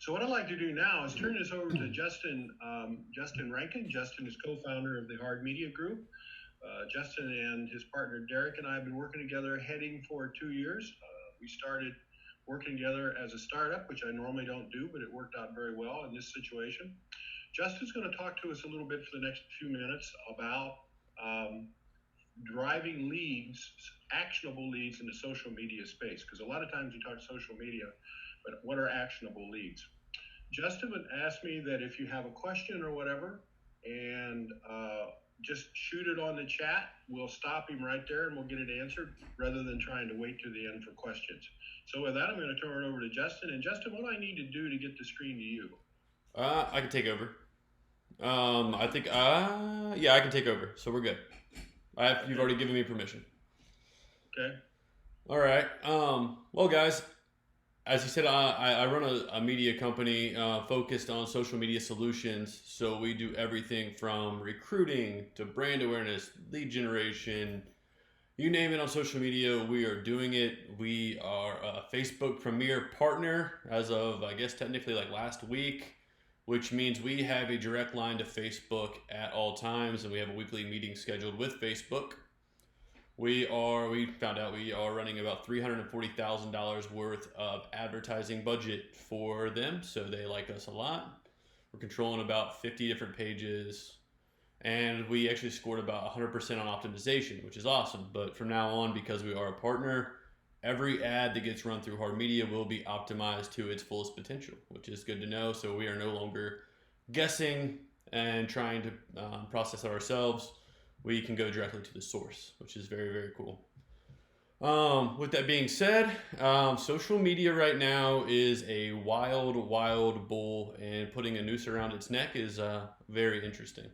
So what I'd like to do now is turn this over to Justin Rankin. Justin is co-founder of the Hard Media Group. Justin and his partner Derek and I have been working together heading for 2 years. We started working together as a startup, which I normally don't do, but it worked out very well in this situation. Justin's going to talk to us a little bit for the next few minutes about driving leads, actionable leads in the social media space. Because a lot of times you talk social media, but what are actionable leads? Justin would ask me that if you have a question or whatever, and just shoot it on the chat. We'll stop him right there and we'll get it answered rather than trying to wait to the end for questions. So with that, I'm going to turn it over to Justin. And Justin, what do I need to do to get the screen to you? I can take over. I think, yeah, I can take over. So we're good. You've already given me permission. Okay. All right. Well, guys, as you said, I run a media company focused on social media solutions. So we do everything from recruiting to brand awareness, lead generation, you name it on social media, we are doing it. We are a Facebook Premier partner as of, I guess, technically like last week, which means we have a direct line to Facebook at all times, and we have a weekly meeting scheduled with Facebook. We found out we are running about $340,000 worth of advertising budget for them, so they like us a lot. We're controlling about 50 different pages, and we actually scored about 100% on optimization, which is awesome. But from now on, because we are a partner, every ad that gets run through Hard Media will be optimized to its fullest potential, which is good to know. So we are no longer guessing and trying to process it ourselves. We can go directly to the source, which is very, very cool. With that being said, social media right now is a wild, wild bull, and putting a noose around its neck is very interesting.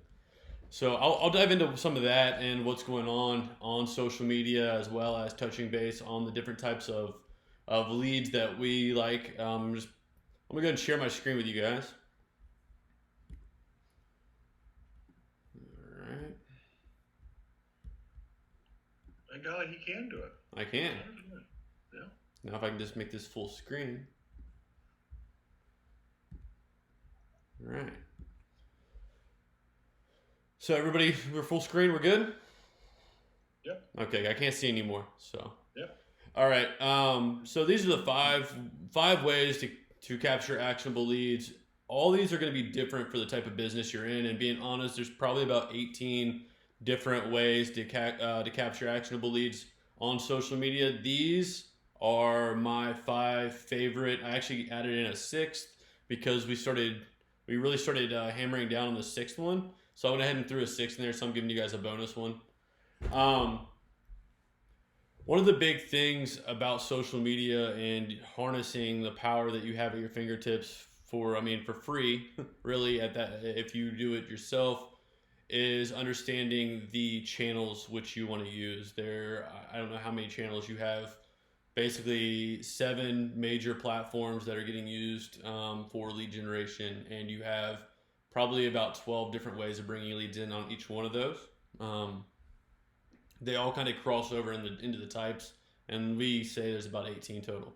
So I'll dive into some of that and what's going on social media, as well as touching base on the different types of leads that we like. I'm gonna go ahead and share my screen with you guys. All right. Thank God he can do it. I can. Yeah. Now if I can just make this full screen. All right. So everybody, we're full screen. We're good. Yep. Okay, I can't see anymore. So. Yep. All right. So these are the five ways to capture actionable leads. All these are going to be different for the type of business you're in. And being honest, there's probably about 18 different ways to capture actionable leads on social media. These are my 5 favorite. I actually added in a 6th because we really started hammering down on the 6th one. So I went ahead and threw a 6 in there, so I'm giving you guys a bonus one. One of the big things about social media and harnessing the power that you have at your fingertips for free, really, if you do it yourself, is understanding the channels which you want to use. I don't know how many channels you have. Basically 7 major platforms that are getting used for lead generation, and you have probably about 12 different ways of bringing leads in on each one of those. They all kind of cross over into the types, and we say there's about 18 total.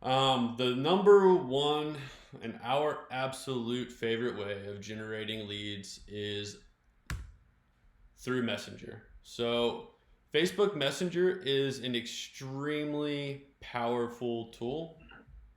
The number one and our absolute favorite way of generating leads is through Messenger. So Facebook Messenger is an extremely powerful tool,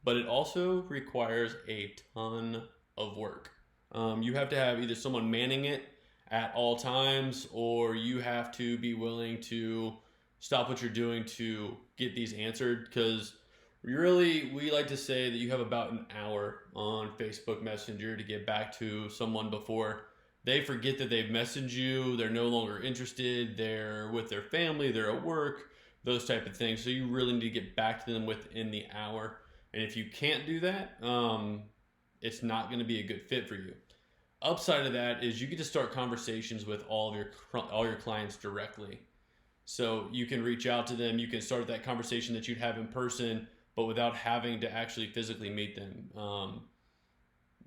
but it also requires a ton of work. You have to have either someone manning it at all times, or you have to be willing to stop what you're doing to get these answered, because really, we like to say that you have about an hour on Facebook Messenger to get back to someone before they forget that they've messaged you, they're no longer interested, they're with their family, they're at work, those type of things. So you really need to get back to them within the hour. And if you can't do that, it's not going to be a good fit for you. Upside of that is you get to start conversations with all your clients directly. So you can reach out to them, you can start that conversation that you'd have in person, but without having to actually physically meet them.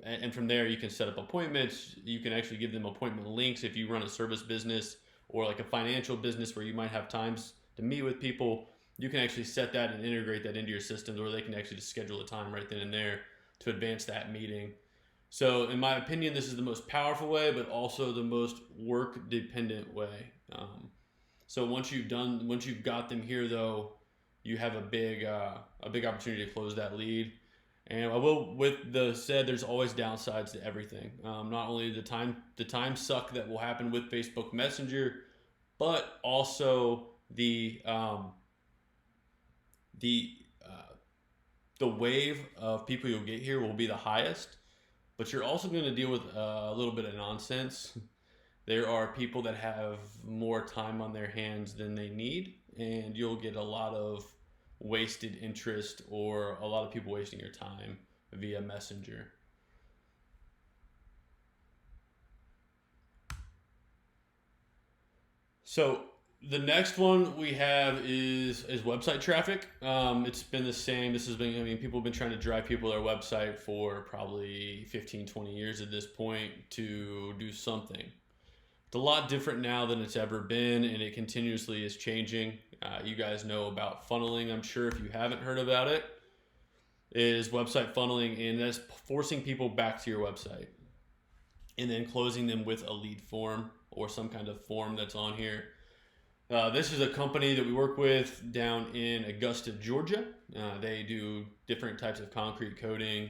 And from there, you can set up appointments. You can actually give them appointment links if you run a service business or like a financial business where you might have times to meet with people. You can actually set that and integrate that into your systems, where they can actually just schedule a time right then and there. to advance that meeting. So, in my opinion, this is the most powerful way, but also the most work dependent way. So once you've got them here, though, you have a big opportunity to close that lead. And I will, with the said, there's always downsides to everything. Not only the time suck that will happen with Facebook Messenger, but also the the wave of people you'll get here will be the highest. But you're also going to deal with a little bit of nonsense. There are people that have more time on their hands than they need, and you'll get a lot of wasted interest or a lot of people wasting your time via Messenger. So the next one we have is website traffic. It's been the same. This has been, I mean, people have been trying to drive people to their website for probably 15, 20 years at this point to do something. It's a lot different now than it's ever been, and it continuously is changing. You guys know about funneling, I'm sure. If you haven't heard about it, is website funneling, and that's forcing people back to your website and then closing them with a lead form or some kind of form that's on here. This is a company that we work with down in Augusta, Georgia. They do different types of concrete coating,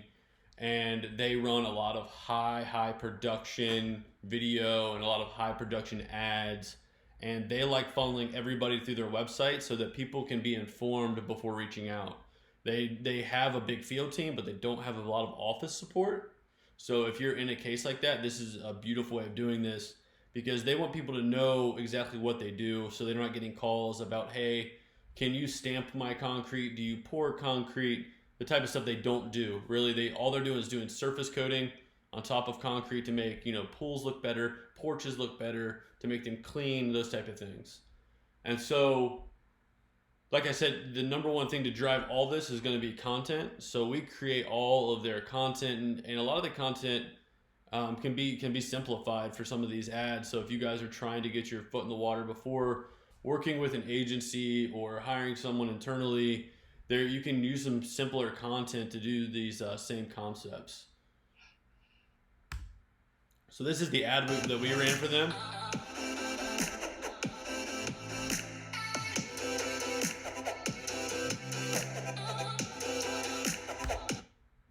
and they run a lot of high production video and a lot of high production ads. And they like funneling everybody through their website so that people can be informed before reaching out. They have a big field team, but they don't have a lot of office support. So if you're in a case like that, this is a beautiful way of doing this, because they want people to know exactly what they do, so they're not getting calls about, hey, can you stamp my concrete? Do you pour concrete? The type of stuff they don't do. Really, all they're doing is doing surface coating on top of concrete to make, pools look better, porches look better, to make them clean, those type of things. And so, like I said, the number one thing to drive all this is going to be content. So we create all of their content, and a lot of the content can be simplified for some of these ads. So if you guys are trying to get your foot in the water before working with an agency or hiring someone internally, there you can use some simpler content to do these same concepts. So this is the ad that we ran for them.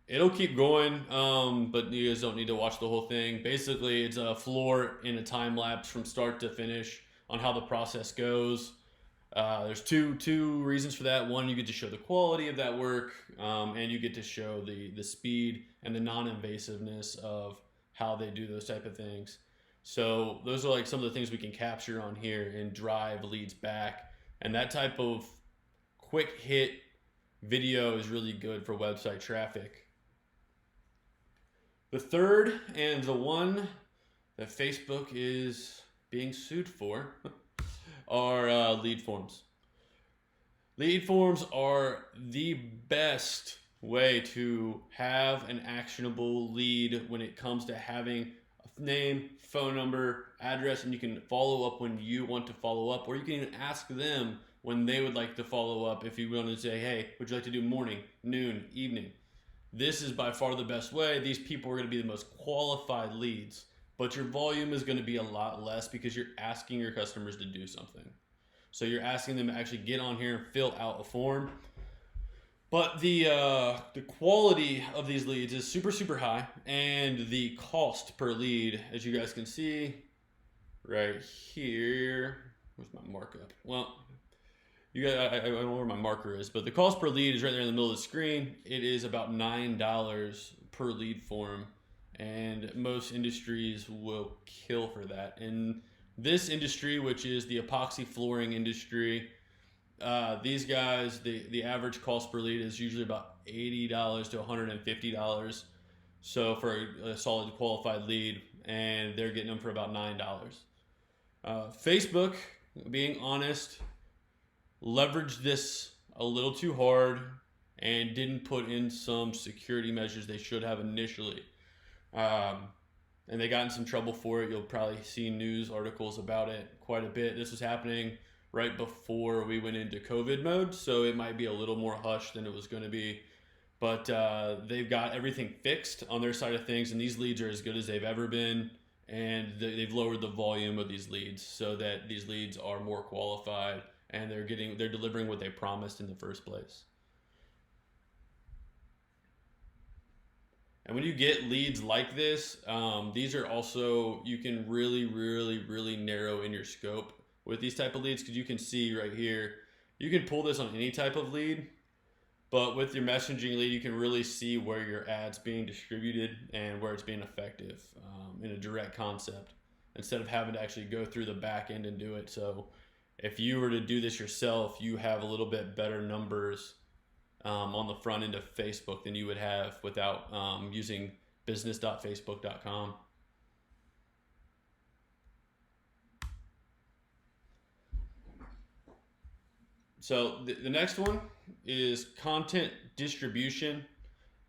It'll keep going, but you guys don't need to watch the whole thing. Basically, it's a floor in a time lapse from start to finish on how the process goes. There's two reasons for that. One, you get to show the quality of that work, and you get to show the speed and the non-invasiveness of how they do those type of things. So those are like some of the things we can capture on here and drive leads back. And that type of quick hit video is really good for website traffic. The third, and the one that Facebook is being sued for, are lead forms. Lead forms are the best way to have an actionable lead when it comes to having a name, phone number, address, and you can follow up when you want to follow up, or you can even ask them when they would like to follow up. If you want to say, hey, would you like to do morning, noon, evening? This is by far the best way. These people are going to be the most qualified leads, but your volume is going to be a lot less because you're asking your customers to do something. So you're asking them to actually get on here and fill out a form. But the quality of these leads is super high, and the cost per lead, as you guys can see right here, where's my markup? Well, I don't know where my marker is, but the cost per lead is right there in the middle of the screen. It is about $9 per lead form, and most industries will kill for that. In this industry, which is the epoxy flooring industry, these guys, the average cost per lead is usually about $80 to $150. So for a solid qualified lead, and they're getting them for about $9. Facebook, being honest, leveraged this a little too hard and didn't put in some security measures they should have initially. And they got in some trouble for it. You'll probably see news articles about it quite a bit. This was happening right before we went into COVID mode, so it might be a little more hush than it was going to be. but they've got everything fixed on their side of things, and these leads are as good as they've ever been. And they've lowered the volume of these leads so that these leads are more qualified, and they're delivering what they promised in the first place. And when you get leads like this, these are also, you can really, really, really narrow in your scope with these type of leads, because you can see right here, you can pull this on any type of lead, but with your messaging lead, you can really see where your ad's being distributed and where it's being effective in a direct concept, instead of having to actually go through the back end and do it. So if you were to do this yourself, you have a little bit better numbers on the front end of Facebook than you would have without using business.facebook.com. So the next one is content distribution.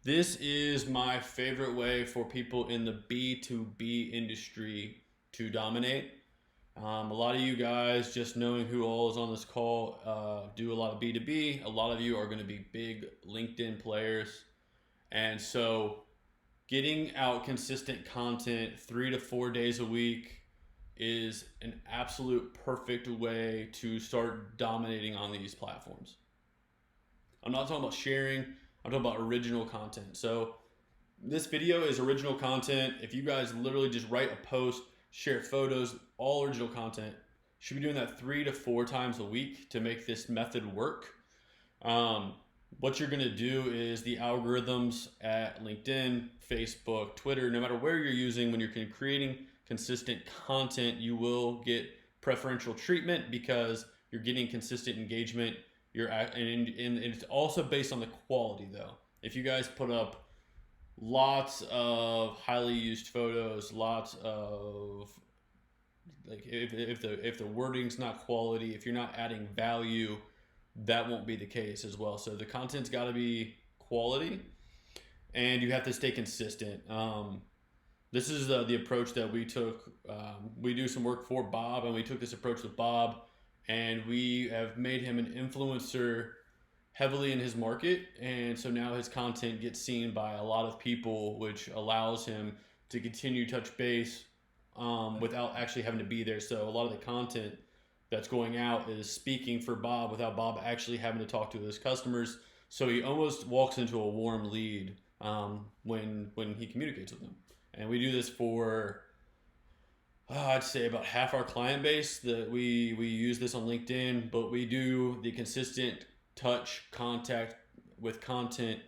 This is my favorite way for people in the B2B industry to dominate. A lot of you guys, just knowing who all is on this call, do a lot of B2B. A lot of you are going to be big LinkedIn players. And so getting out consistent content 3 to 4 days a week is an absolute perfect way to start dominating on these platforms. I'm not talking about sharing, I'm talking about original content. So this video is original content. If you guys literally just write a post, share photos, all original content, should be doing that 3 to 4 times a week to make this method work. What you're going to do is the algorithms at LinkedIn, Facebook, Twitter, no matter where you're using, when you're creating consistent content, you will get preferential treatment because you're getting consistent engagement. And it's also based on the quality, though. If you guys put up lots of highly used photos, lots of, like, if the wording's not quality, if you're not adding value, that won't be the case as well. So the content's got to be quality, and you have to stay consistent. This is the approach that we took. We do some work for Bob, and we took this approach with Bob, and we have made him an influencer heavily in his market. And so now his content gets seen by a lot of people, which allows him to continue touch base without actually having to be there. So a lot of the content that's going out is speaking for Bob without Bob actually having to talk to his customers. So he almost walks into a warm lead when he communicates with them. And we do this for, I'd say about half our client base. That we use this on LinkedIn, but we do the consistent touch contact with content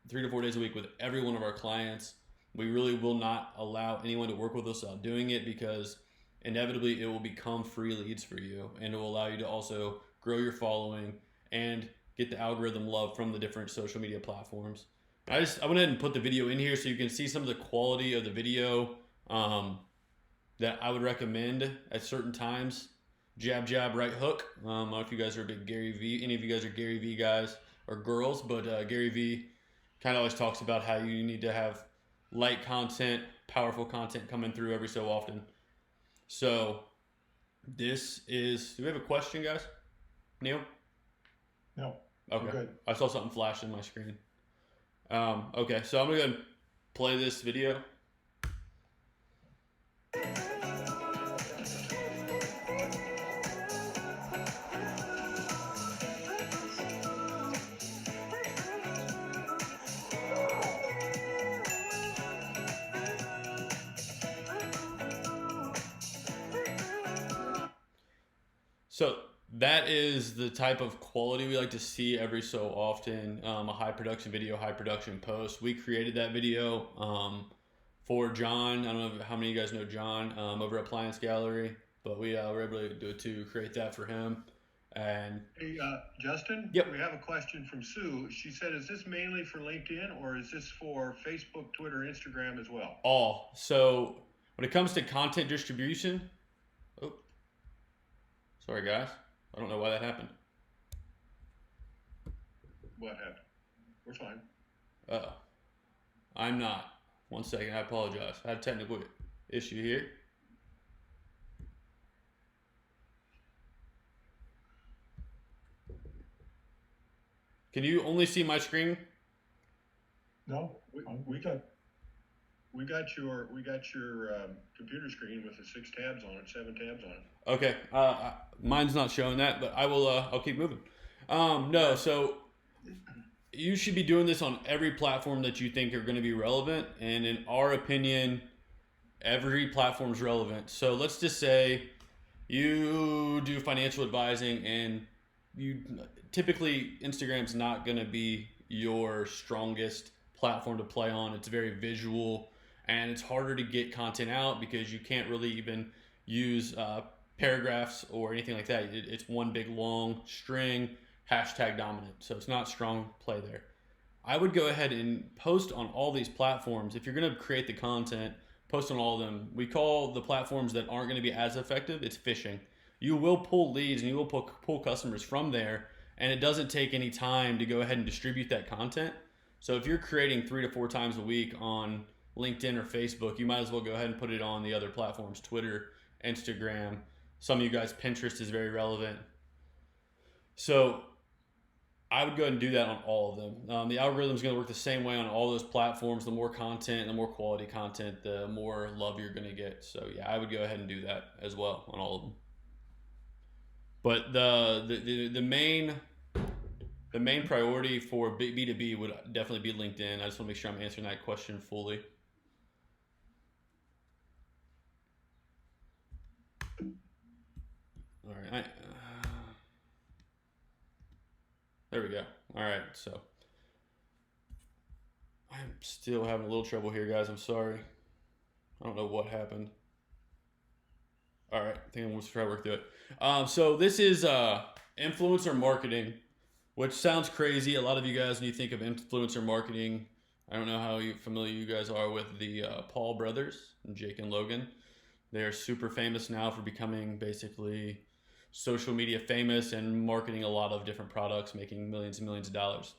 3 to 4 days a week with every one of our clients. We really will not allow anyone to work with us without doing it, because inevitably it will become free leads for you, and it will allow you to also grow your following and get the algorithm love from the different social media platforms. I went ahead and put the video in here so you can see some of the quality of the video that I would recommend at certain times. Jab, jab, right hook. I don't know if you guys are a big Gary V. Any of you guys are Gary V guys or girls, but Gary V kind of always talks about how you need to have light content, powerful content coming through every so often. So this is, do we have a question, guys? Neil? No. Okay. Good. I saw something flash in my screen. Okay, so I'm going to go ahead and play this video. So that is the type of quality we like to see every so often. A high production video, high production post. We created that video for John. I don't know how many of you guys know John over at Appliance Gallery, but we were able to create that for him. And hey, Justin, yep. We have a question from Sue. She said, is this mainly for LinkedIn, or is this for Facebook, Twitter, Instagram as well? All. So when it comes to content distribution, sorry guys, I don't know why that happened. What happened? We're fine. I'm not. One second, I apologize. I had a technical issue here. Can you only see my screen? No, We, we got. we got your computer screen with the 6 tabs on it, 7 tabs on it. Okay. Mine's not showing that, but I will. I'll keep moving. No. So you should be doing this on every platform that you think are going to be relevant, and in our opinion, every platform is relevant. So let's just say you do financial advising, and you typically Instagram's not going to be your strongest platform to play on. It's very visual, and it's harder to get content out because you can't really even use paragraphs or anything like that. It's one big long string, hashtag dominant, so it's not strong play there. I would go ahead and post on all these platforms. If you're going to create the content, post on all of them. We call the platforms that aren't going to be as effective, it's phishing. You will pull leads and you will pull customers from there, and it doesn't take any time to go ahead and distribute that content. So if you're creating 3 to 4 times a week on LinkedIn or Facebook, you might as well go ahead and put it on the other platforms, Twitter, Instagram. Some of you guys, Pinterest is very relevant. So I would go ahead and do that on all of them. The algorithm is going to work the same way on all those platforms. The more content, the more quality content, the more love you're going to get. So yeah, I would go ahead and do that as well on all of them. But the main priority for B2B would definitely be LinkedIn. I just want to make sure I'm answering that question fully. All right. There we go. All right. So I'm still having a little trouble here, guys. I'm sorry. I don't know what happened. All right. I think I'm going to try to work through it. So this is influencer marketing, which sounds crazy. A lot of you guys, when you think of influencer marketing, I don't know how familiar you guys are with the Paul brothers, Jake and Logan. They're super famous now for becoming basically social media famous and marketing a lot of different products, making millions and millions of dollars.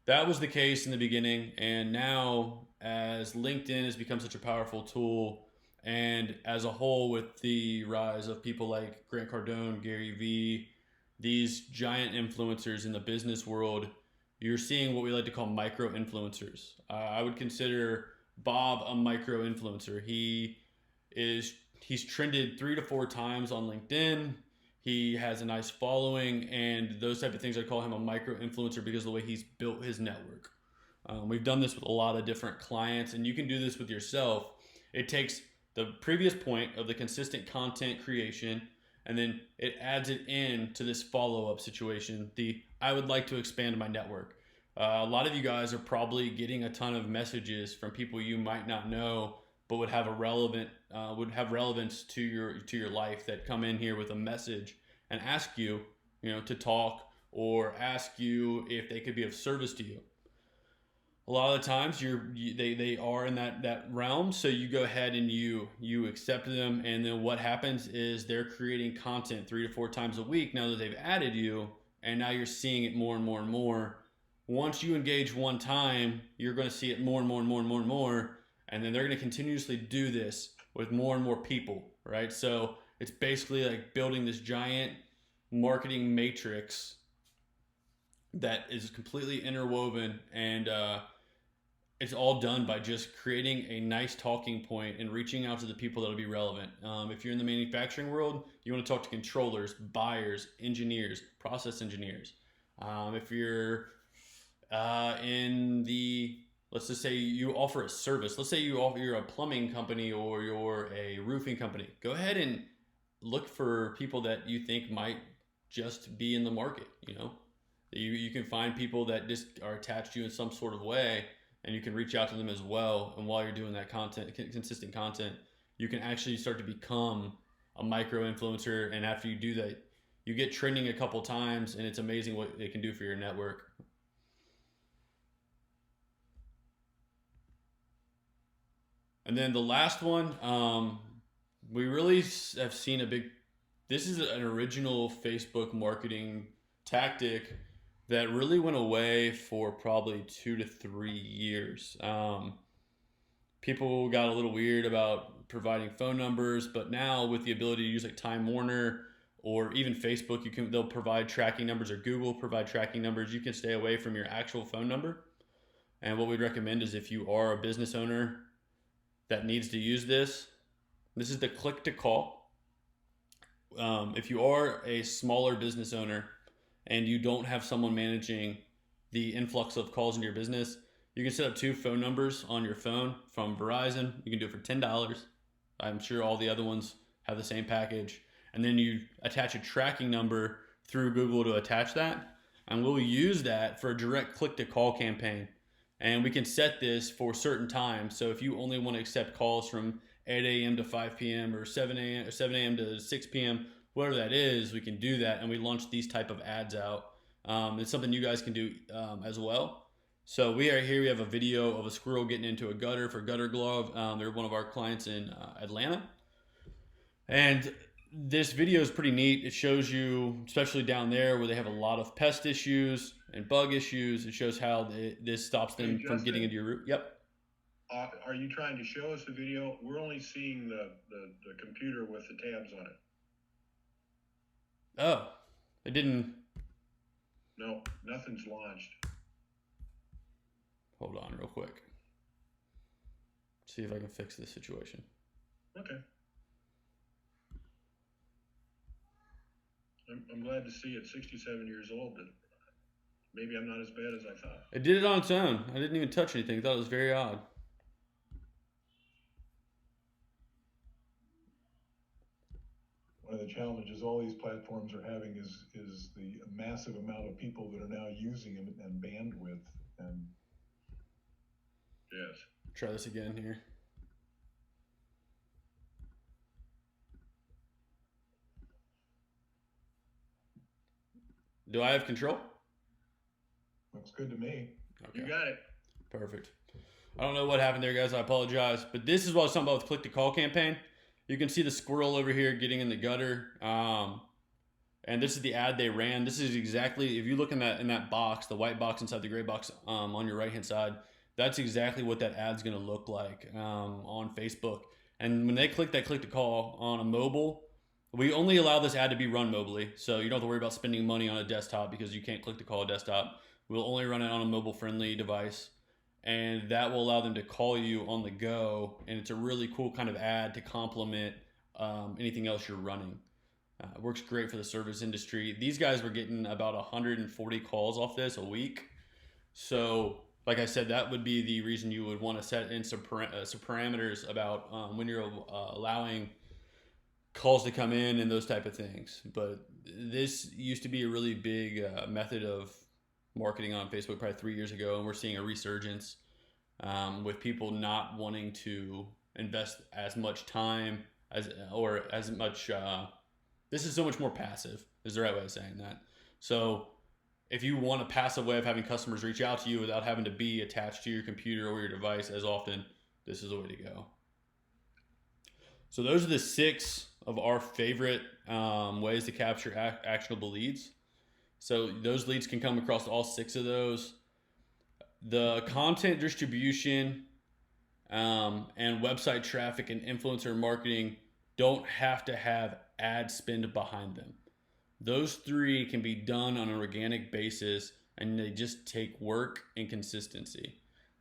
That was the case in the beginning, and now as LinkedIn has become such a powerful tool, and as a whole with the rise of people like Grant Cardone, Gary Vee, these giant influencers in the business world, you're seeing what we like to call micro influencers. I would consider Bob a micro influencer. He's trended 3 to 4 times on LinkedIn. He has a nice following, and those type of things. I call him a micro influencer because of the way he's built his network. We've done this with a lot of different clients, and you can do this with yourself. It takes the previous point of the consistent content creation, and then it adds it in to this follow-up situation. I would like to expand my network. A lot of you guys are probably getting a ton of messages from people you might not know, but would have relevance to your life, that come in here with a message and ask you, to talk, or ask you if they could be of service to you. A lot of the times they are in that realm, so you go ahead and you accept them, and then what happens is they're creating content 3 to 4 times a week now that they've added you, and now you're seeing it more and more and more. Once you engage one time, you're going to see it more and more and more and more and more, and then they're going to continuously do this with more and more people, right? So it's basically like building this giant marketing matrix that is completely interwoven, and it's all done by just creating a nice talking point and reaching out to the people that'll be relevant. If you're in the manufacturing world, you want to talk to controllers, buyers, engineers, process engineers. If you're let's just say you offer a service. Let's say you're a plumbing company or you're a roofing company. Go ahead and look for people that you think might just be in the market. You can find people that just are attached to you in some sort of way, and you can reach out to them as well. And while you're doing that consistent content, you can actually start to become a micro influencer. And after you do that, you get trending a couple times, and it's amazing what it can do for your network. And then the last one, we really have seen this is an original Facebook marketing tactic that really went away for probably 2 to 3 years. People got a little weird about providing phone numbers, but now with the ability to use like Time Warner or even Facebook, they'll provide tracking numbers, or Google provide tracking numbers. You can stay away from your actual phone number. And what we'd recommend is if you are a business owner that needs to use this is the click to call. If you are a smaller business owner and you don't have someone managing the influx of calls into your business, you can set up 2 phone numbers on your phone from Verizon. You can do it for $10. I'm sure all the other ones have the same package. And then you attach a tracking number through Google to attach that. And we'll use that for a direct click to call campaign. And we can set this for certain times. So if you only want to accept calls from 8 a.m. to 5 p.m. or 7 a.m. or 7 a.m. to 6 p.m., whatever that is, we can do that. And we launch these type of ads out. It's something you guys can do as well. So we are here. We have a video of a squirrel getting into a gutter for Gutter Glove. They're one of our clients in Atlanta. And this video is pretty neat. It shows you, especially down there where they have a lot of pest issues and bug issues, it shows how this stops them from getting into your root. Yep. Are you trying to show us the video? We're only seeing the computer with the tabs on it. Oh, it didn't. No, nothing's launched. Hold on real quick. See if I can fix this situation. Okay. I'm glad to see at 67 years old that maybe I'm not as bad as I thought. It did it on its own. I didn't even touch anything. I thought it was very odd. One of the challenges all these platforms are having is the massive amount of people that are now using them and bandwidth. And yes. Try this again here. Do I have control? Looks good to me. Okay. You got it. Perfect. I don't know what happened there, guys. I apologize. But this is what I was talking about with Click to Call campaign. You can see the squirrel over here getting in the gutter. And this is the ad they ran. This is exactly, if you look in that box, the white box inside the gray box on your right-hand side, that's exactly what that ad's going to look like on Facebook. And when they click that Click to Call on a mobile, we only allow this ad to be run mobily. So you don't have to worry about spending money on a desktop because you can't Click to Call a desktop. We'll only run it on a mobile-friendly device. And that will allow them to call you on the go. And it's a really cool kind of ad to complement anything else you're running. It works great for the service industry. These guys were getting about 140 calls off this a week. So, like I said, that would be the reason you would want to set in some parameters about when you're allowing calls to come in and those type of things. But this used to be a really big method of marketing on Facebook probably 3 years ago, and we're seeing a resurgence with people not wanting to invest as much time as much. This is so much more passive, is the right way of saying that. So if you want a passive way of having customers reach out to you without having to be attached to your computer or your device as often, this is the way to go. So those are the 6 of our favorite ways to capture actionable leads. So those leads can come across all 6 of those. The content distribution and website traffic and influencer marketing don't have to have ad spend behind them. Those 3 can be done on an organic basis, and they just take work and consistency.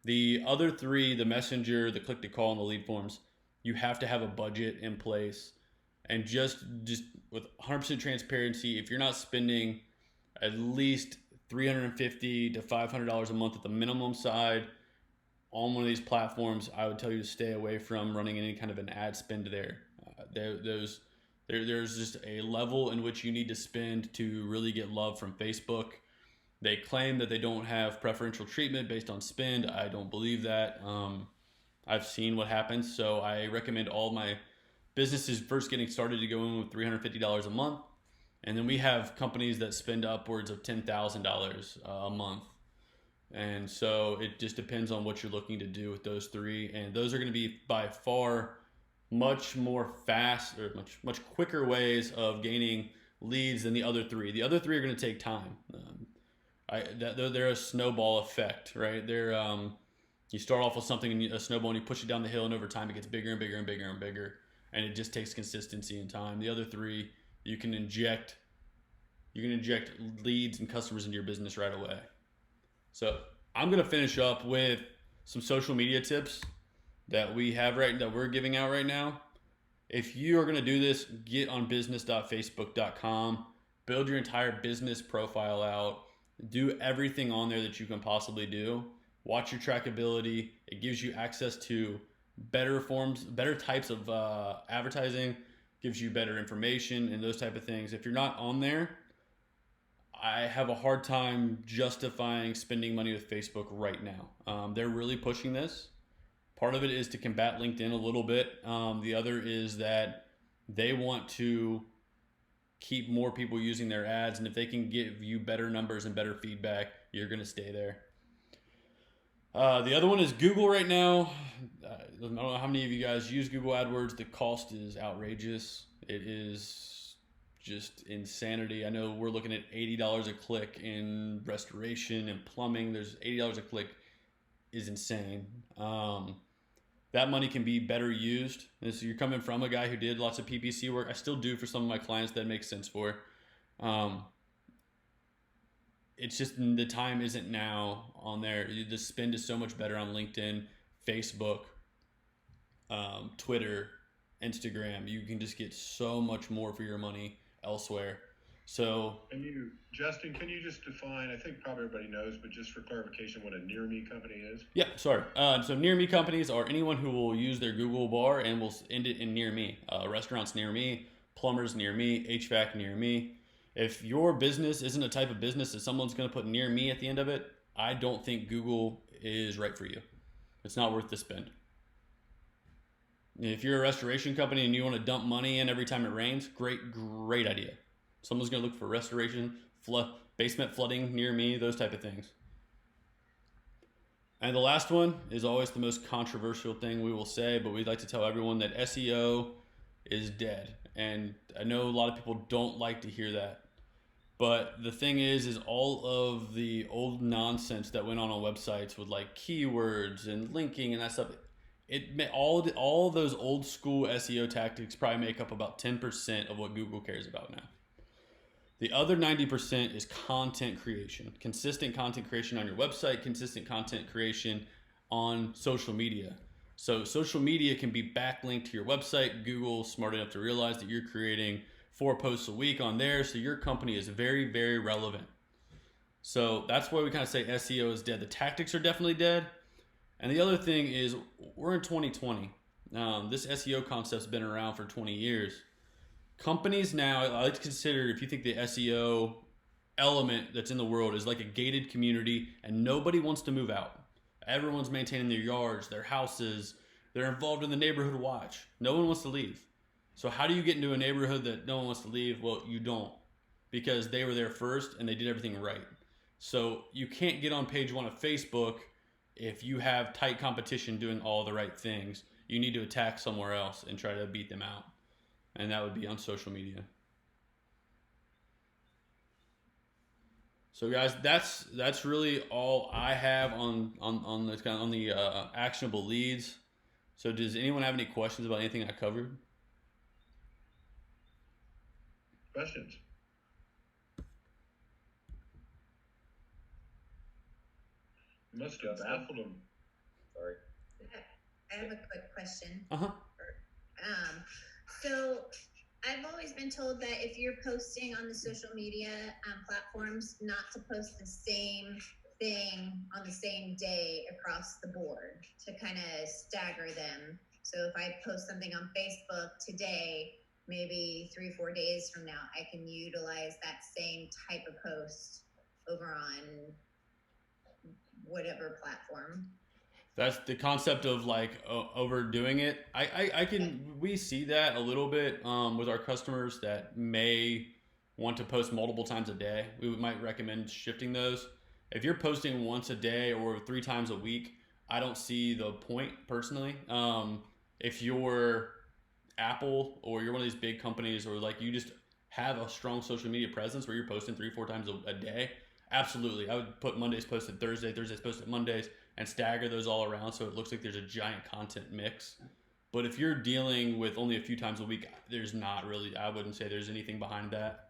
The other 3, the messenger, the click to call, and the lead forms, you have to have a budget in place. And just with 100% transparency, if you're not spending at least $350 to $500 a month at the minimum side on one of these platforms, I would tell you to stay away from running any kind of an ad spend there. There's just a level in which you need to spend to really get love from Facebook. They claim that they don't have preferential treatment based on spend. I don't believe that. I've seen what happens, so I recommend all my businesses first getting started to go in with $350 a month. And then we have companies that spend upwards of $10,000 a month. And so it just depends on what you're looking to do with those 3. And those are going to be by far much more fast or much quicker ways of gaining leads than the other 3. The other 3 are going to take time. They're a snowball effect, right? They're you start off with something, a snowball, and you push it down the hill, and over time it gets bigger and bigger and bigger and bigger. And it just takes consistency and time. The other 3, you can inject leads and customers into your business right away. So I'm gonna finish up with some social media tips that we're giving out right now. If you are gonna do this, get on business.facebook.com, build your entire business profile out, do everything on there that you can possibly do. Watch your trackability. It gives you access to better types of advertising, gives you better information and those type of things. If you're not on there, I have a hard time justifying spending money with Facebook right now. They're really pushing this. Part of it is to combat LinkedIn a little bit. The other is that they want to keep more people using their ads, and if they can give you better numbers and better feedback, you're going to stay there. The other one is Google right now. I don't know how many of you guys use Google AdWords. The cost is outrageous. It is just insanity. I know we're looking at $80 a click in restoration and plumbing. There's $80 a click is insane. That money can be better used. And so you're coming from a guy who did lots of PPC work. I still do for some of my clients that makes sense for. It's just the time isn't now on there. The spend is so much better on LinkedIn, Facebook, Twitter, Instagram. You can just get so much more for your money elsewhere. So, Justin, can you just define, I think probably everybody knows, but just for clarification, what a near me company is? Yeah, sorry. So near me companies are anyone who will use their Google bar and will end it in near me. Restaurants near me, plumbers near me, HVAC near me. If your business isn't a type of business that someone's going to put near me at the end of it, I don't think Google is right for you. It's not worth the spend. If you're a restoration company and you want to dump money in every time it rains, great idea. Someone's going to look for restoration, basement flooding near me, those type of things. And the last one is always the most controversial thing we will say, but we'd like to tell everyone that SEO is dead. And I know a lot of people don't like to hear that. But the thing is all of the old nonsense that went on websites with like keywords and linking and that stuff, all those old school SEO tactics probably make up about 10% of what Google cares about now. The other 90% is content creation, consistent content creation on your website, consistent content creation on social media. So social media can be backlinked to your website. Google's smart enough to realize that you're creating 4 posts a week on there, so your company is very, very relevant. So that's why we kind of say SEO is dead. The tactics are definitely dead. And the other thing is we're in 2020. This SEO concept's been around for 20 years. Companies now, I like to consider, if you think the SEO element that's in the world is like a gated community and nobody wants to move out. Everyone's maintaining their yards, their houses. They're involved in the neighborhood watch. No one wants to leave. So how do you get into a neighborhood that no one wants to leave? Well, you don't, because they were there first and they did everything right. So you can't get on page 1 of Facebook if you have tight competition doing all the right things. You need to attack somewhere else and try to beat them out. And that would be on social media. So guys, that's really all I have on the actionable leads. So does anyone have any questions about anything I covered? Questions? You must have baffled them. Sorry. I have a quick question. Uh-huh. So I've always been told that if you're posting on the social media platforms, not to post the same thing on the same day across the board, to kind of stagger them. So if I post something on Facebook today, maybe 3-4 days from now, I can utilize that same type of post over on whatever platform. That's the concept of like overdoing it. We see that a little bit with our customers that may want to post multiple times a day. We might recommend shifting those. If you're posting once a day or 3 times a week, I don't see the point personally. If you're Apple or you're one of these big companies, or like you just have a strong social media presence where you're posting 3-4 times a day, absolutely. I would put Mondays posted Thursday, Thursdays posted Mondays, and stagger those all around so it looks like there's a giant content mix. But if you're dealing with only a few times a week, there's not really, I wouldn't say there's anything behind that.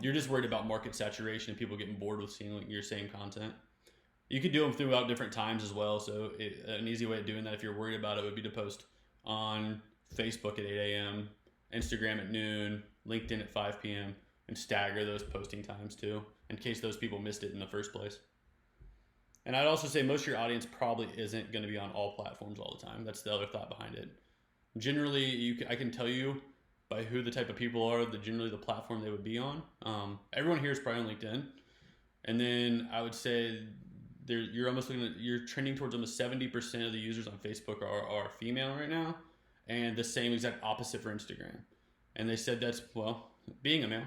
You're just worried about market saturation and people getting bored with seeing like your same content. You could do them throughout different times as well. So an easy way of doing that, if you're worried about it, would be to post on Facebook at 8 a.m., Instagram at noon, LinkedIn at 5 p.m., and stagger those posting times too, in case those people missed it in the first place. And I'd also say most of your audience probably isn't going to be on all platforms all the time. That's the other thought behind it. Generally, I can tell you by who the type of people are, generally the platform they would be on. Everyone here is probably on LinkedIn. And then I would say you're trending towards almost 70% of the users on Facebook are female right now, and the same exact opposite for Instagram. And they said that's, well, being a male,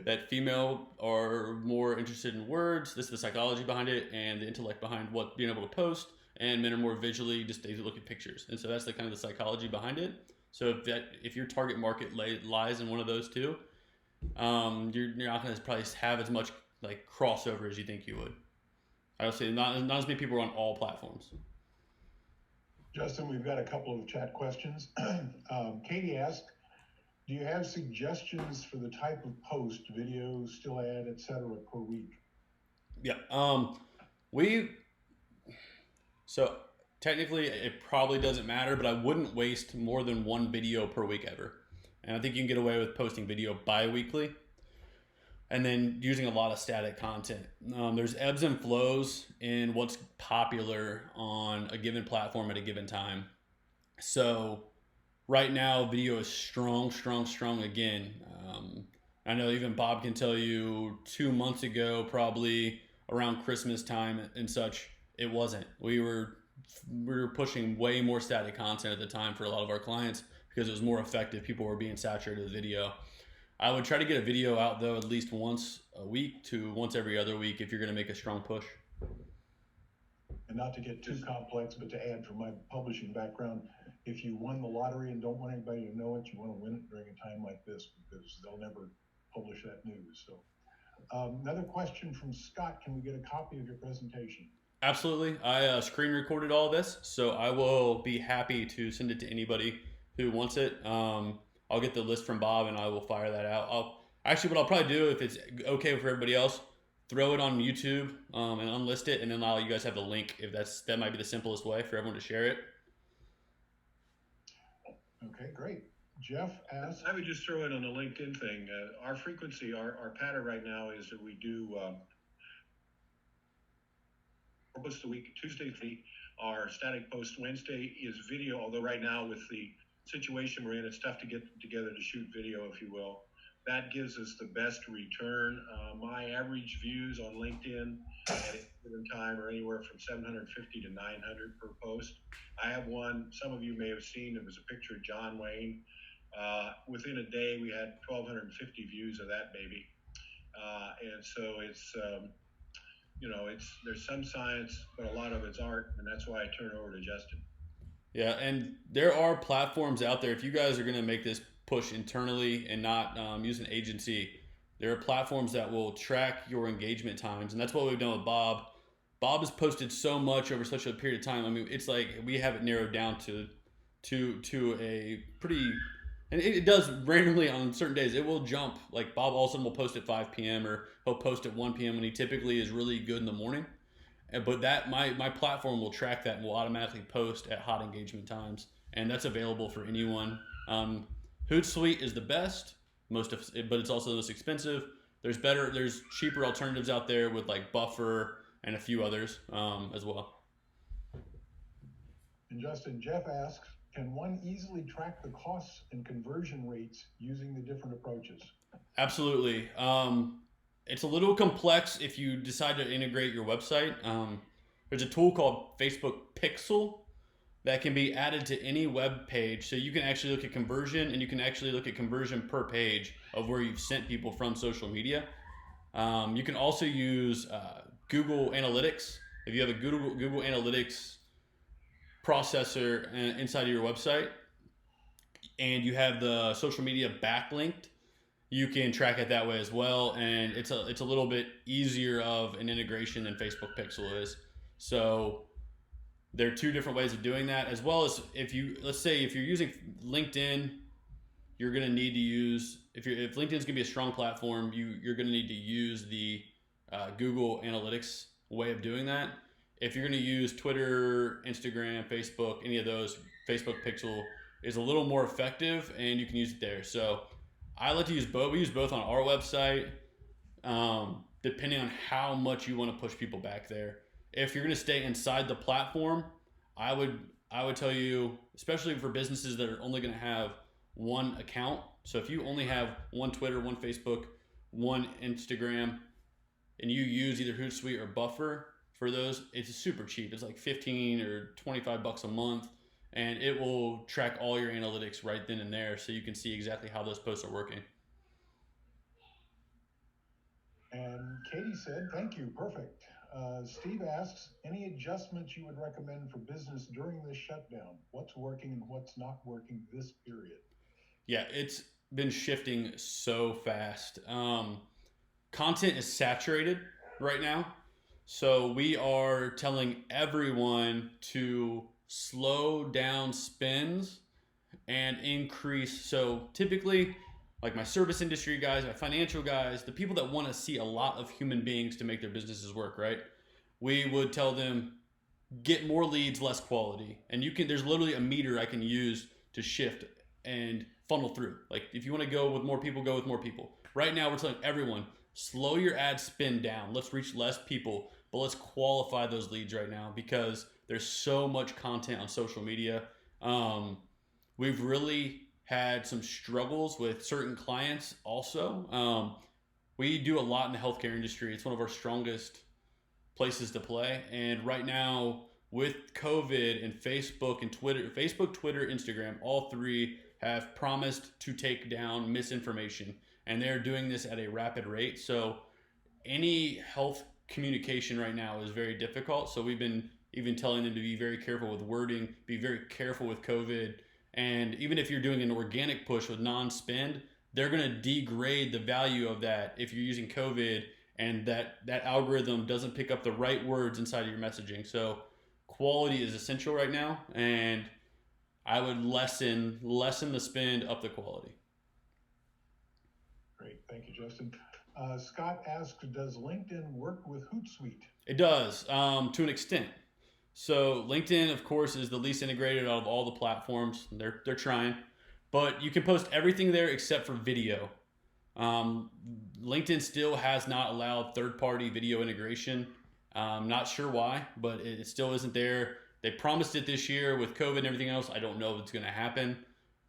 that female are more interested in words. This is the psychology behind it and the intellect behind what being able to post. And men are more visually, just they look at pictures. And so that's the kind of the psychology behind it. So if your target market lies in one of those two, you're not going to probably have as much like crossover as you think you would. I would say not as many people are on all platforms. Justin, we've got a couple of chat questions. Katie asked, do you have suggestions for the type of post, video, still ad, etc., per week? Yeah. So technically it probably doesn't matter, but I wouldn't waste more than one video per week ever. And I think you can get away with posting video bi-weekly and then using a lot of static content. There's ebbs and flows in what's popular on a given platform at a given time. So right now, video is strong again. I know even Bob can tell you 2 months ago, probably around Christmas time and such, it wasn't. We were pushing way more static content at the time for a lot of our clients because it was more effective. People were being saturated with video. I would try to get a video out though at least once a week to once every other week if you're going to make a strong push. And not to get too complex, but to add from my publishing background, if you won the lottery and don't want anybody to know it, you want to win it during a time like this because they'll never publish that news. So another question from Scott, can we get a copy of your presentation? Absolutely. I screen recorded all this, so I will be happy to send it to anybody who wants it. I'll get the list from Bob and I will fire that out. What I'll probably do, if it's okay for everybody else, throw it on YouTube and unlist it, and then you guys have the link. If that might be the simplest way for everyone to share it. Okay, great. Jeff asks. I would just throw in on the LinkedIn thing. Our frequency, our pattern right now is that we do post a week, Tuesday, 3. Our static post Wednesday is video, although right now with the situation we're in, it's tough to get together to shoot video, if you will. That gives us the best return. My average views on LinkedIn at a given time are anywhere from 750 to 900 per post. I have one, some of you may have seen, it was a picture of John Wayne. Within a day, we had 1,250 views of that baby. And so it's, there's some science, but a lot of it's art, and that's why I turn it over to Justin. Yeah, and there are platforms out there. If you guys are going to make this push internally and not use an agency, there are platforms that will track your engagement times, and that's what we've done with Bob. Bob has posted so much over such a period of time. I mean, it's like we have it narrowed down to a pretty, and it does randomly on certain days. It will jump. Like Bob all of a sudden will post at 5 p.m. or he'll post at 1 p.m. when he typically is really good in the morning. But that my platform will track that and will automatically post at hot engagement times, and that's available for anyone. Hootsuite is the best, but it's also the most expensive. There's cheaper alternatives out there with like Buffer and a few others as well. And Justin, Jeff asks, can one easily track the costs and conversion rates using the different approaches? Absolutely. It's a little complex if you decide to integrate your website. There's a tool called Facebook Pixel that can be added to any web page. So you can actually look at conversion, and you can actually look at conversion per page of where you've sent people from social media. You can also use Google Analytics. If you have a Google Analytics processor inside of your website and you have the social media backlinked, you can track it that way as well, and it's a little bit easier of an integration than Facebook Pixel is. So there are two different ways of doing that, as well as let's say if you're using LinkedIn, you're going to need to use, if LinkedIn's going to be a strong platform, you're going to need to use the Google Analytics way of doing that. If you're going to use Twitter, Instagram, Facebook, any of those, Facebook Pixel is a little more effective, and you can use it there. So I like to use both. We use both on our website, depending on how much you want to push people back there. If you're going to stay inside the platform, I would tell you, especially for businesses that are only going to have one account. So if you only have one Twitter, one Facebook, one Instagram, and you use either Hootsuite or Buffer for those, it's super cheap. It's like 15 or 25 bucks a month, and it will track all your analytics right then and there, so you can see exactly how those posts are working. And Katie said, thank you, perfect. Steve asks, any adjustments you would recommend for business during this shutdown? What's working and what's not working this period? Yeah, it's been shifting so fast. Content is saturated right now. So we are telling everyone to slow down spends and increase. So typically, like my service industry guys, my financial guys, the people that want to see a lot of human beings to make their businesses work, right? We would tell them, get more leads, less quality. And there's literally a meter I can use to shift and funnel through. Like if you want to go with more people, go with more people. Right now we're telling everyone, slow your ad spend down. Let's reach less people, but let's qualify those leads right now because there's so much content on social media. We've really had some struggles with certain clients also. We do a lot in the healthcare industry. It's one of our strongest places to play. And right now with COVID and Facebook and Twitter, Instagram, all three have promised to take down misinformation, and they're doing this at a rapid rate. So any health communication right now is very difficult. So we've been even telling them to be very careful with wording, be very careful with COVID. And even if you're doing an organic push with non-spend, they're going to degrade the value of that if you're using COVID and that algorithm doesn't pick up the right words inside of your messaging. So quality is essential right now, and I would lessen the spend, up the quality. Great, thank you, Justin. Scott asks, does LinkedIn work with Hootsuite? It does, to an extent. So LinkedIn, of course, is the least integrated out of all the platforms. They're trying, but you can post everything there except for video. LinkedIn still has not allowed third-party video integration. Not sure why, but it still isn't there. They promised it this year with COVID and everything else. I don't know if it's going to happen.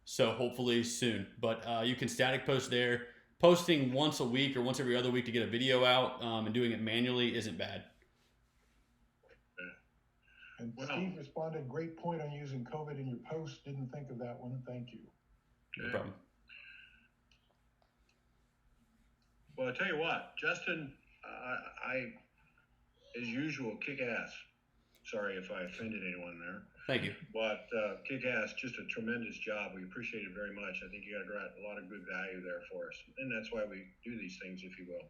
So hopefully soon. But you can static post there. Posting once a week or once every other week to get a video out and doing it manually isn't bad. And Steve responded, great point on using COVID in your post. Didn't think of that one. Thank you. No problem. Well, I'll tell you what, Justin, I as usual, kick ass. Sorry if I offended anyone there. Thank you. But kick ass, just a tremendous job. We appreciate it very much. I think you got a lot of good value there for us. And that's why we do these things, if you will.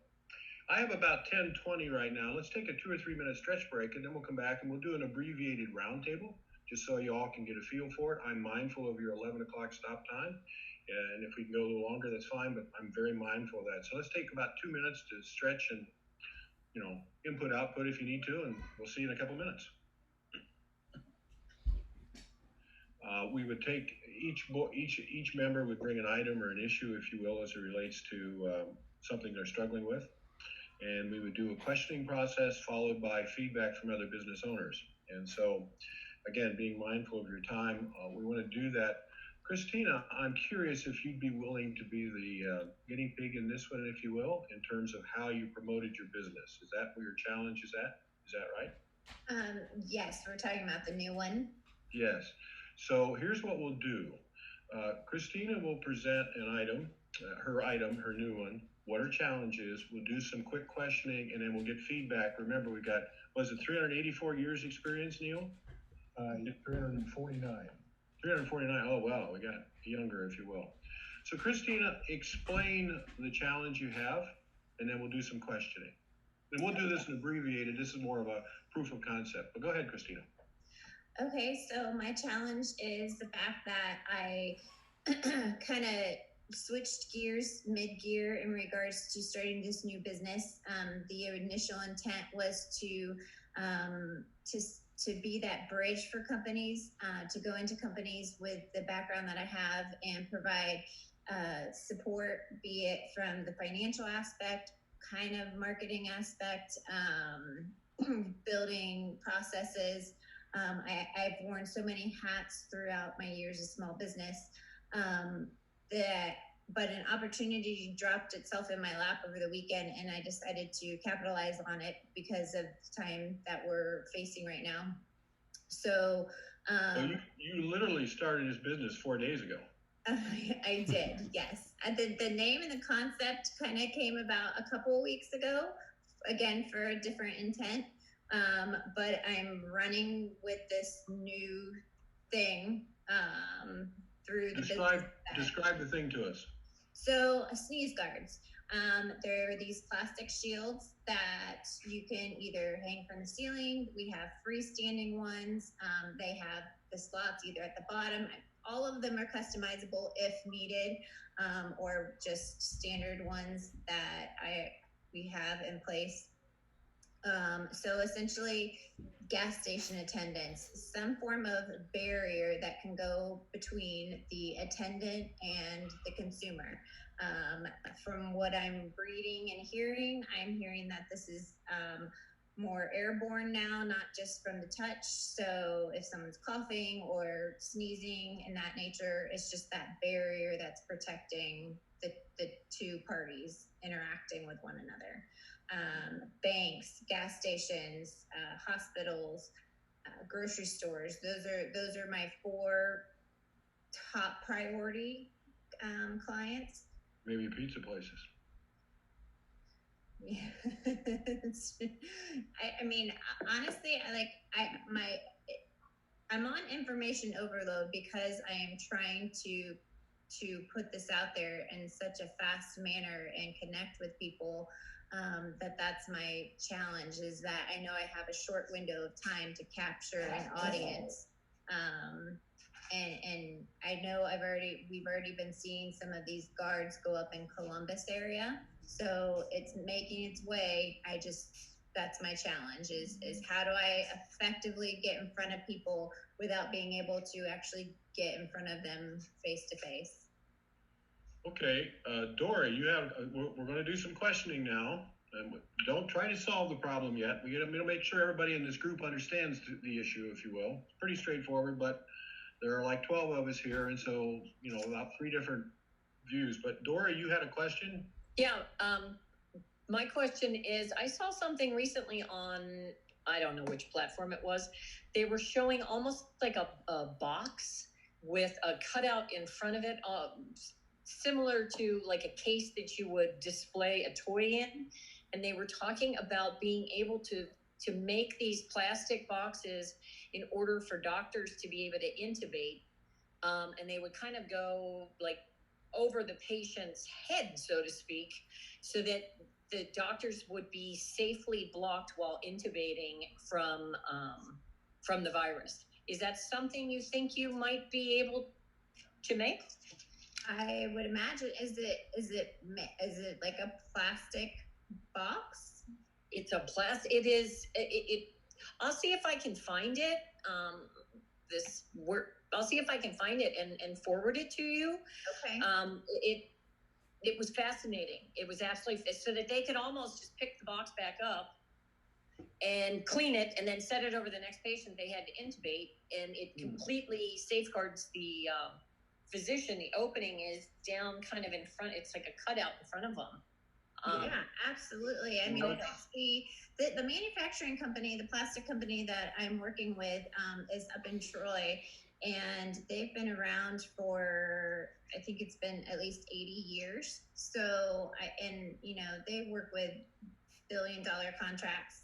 I have about 10:20 right now. Let's take a 2 or 3 minute stretch break, and then we'll come back and we'll do an abbreviated roundtable, just so you all can get a feel for it. I'm mindful of your 11 o'clock stop time, and if we can go a little longer, that's fine, but I'm very mindful of that. So let's take about 2 minutes to stretch and, input, output if you need to, and we'll see you in a couple minutes. We would take each member would bring an item or an issue, if you will, as it relates to something they're struggling with. And we would do a questioning process followed by feedback from other business owners. And so, again, being mindful of your time, we want to do that. Christina, I'm curious if you'd be willing to be the guinea pig in this one, if you will, in terms of how you promoted your business. Is that where your challenge is at? Is that right? Yes, we're talking about the new one. Yes. So here's what we'll do. Christina will present an item, her new one, what her challenge is. We'll do some quick questioning, and then we'll get feedback. Remember, we got, was it 384 years experience, Neil? 349. 349. Oh, wow. We got younger, if you will. So, Christina, explain the challenge you have, and then we'll do some questioning. And we'll do this in abbreviated. This is more of a proof of concept. But go ahead, Christina. Okay, so my challenge is the fact that I kind of switched gears mid-gear in regards to starting this new business. The initial intent was to be that bridge for companies, to go into companies with the background that I have and provide support, be it from the financial aspect, kind of marketing aspect, building processes. I've worn so many hats throughout my years of small business, but an opportunity dropped itself in my lap over the weekend, and I decided to capitalize on it because of the time that we're facing right now. So, well, you literally started this business 4 days ago. I did, yes. The name and the concept kind of came about a couple of weeks ago, again for a different intent. But I'm running with this new thing through the describe the thing to us. So sneeze guards. There are these plastic shields that you can either hang from the ceiling. We have freestanding ones. They have the slots either at the bottom. All of them are customizable if needed, or just standard ones that we have in place. So essentially, gas station attendants, some form of barrier that can go between the attendant and the consumer. From what I'm reading and hearing, I'm hearing that this is more airborne now, not just from the touch. So if someone's coughing or sneezing and that nature, it's just that barrier that's protecting the two parties interacting with one another. Banks, gas stations, hospitals, grocery stores. Those are my 4 top priority clients. Maybe pizza places. Yeah. I mean, honestly, I'm on information overload because I am trying to put this out there in such a fast manner and connect with people. That's my challenge, is that I know I have a short window of time to capture an audience. And I know we've already been seeing some of these guards go up in Columbus area. So it's making its way. That's my challenge is how do I effectively get in front of people without being able to actually get in front of them face to face. Okay, Dory, we're going to do some questioning now. Don't try to solve the problem yet. We're going to make sure everybody in this group understands the issue, if you will. It's pretty straightforward, but there are like 12 of us here, and so, about 3 different views. But Dory, you had a question? Yeah, my question is, I saw something recently on, I don't know which platform it was. They were showing almost like a box with a cutout in front of it, similar to like a case that you would display a toy in. And they were talking about being able to make these plastic boxes in order for doctors to be able to intubate. And they would kind of go like over the patient's head, so to speak, so that the doctors would be safely blocked while intubating from the virus. Is that something you think you might be able to make? I would imagine. Is it like a plastic box? It's a plastic. It is. I'll see if I can find it. I'll see if I can find it and forward it to you. Okay. It was fascinating. It was absolutely so that they could almost just pick the box back up and clean it and then set it over the next patient they had to intubate, and it completely safeguards the physician. The opening is down kind of in front. It's like a cutout in front of them. Yeah, absolutely. I mean, the manufacturing company, the plastic company that I'm working with is up in Troy, and they've been around for, I think it's been at least 80 years. So, they work with billion-dollar contracts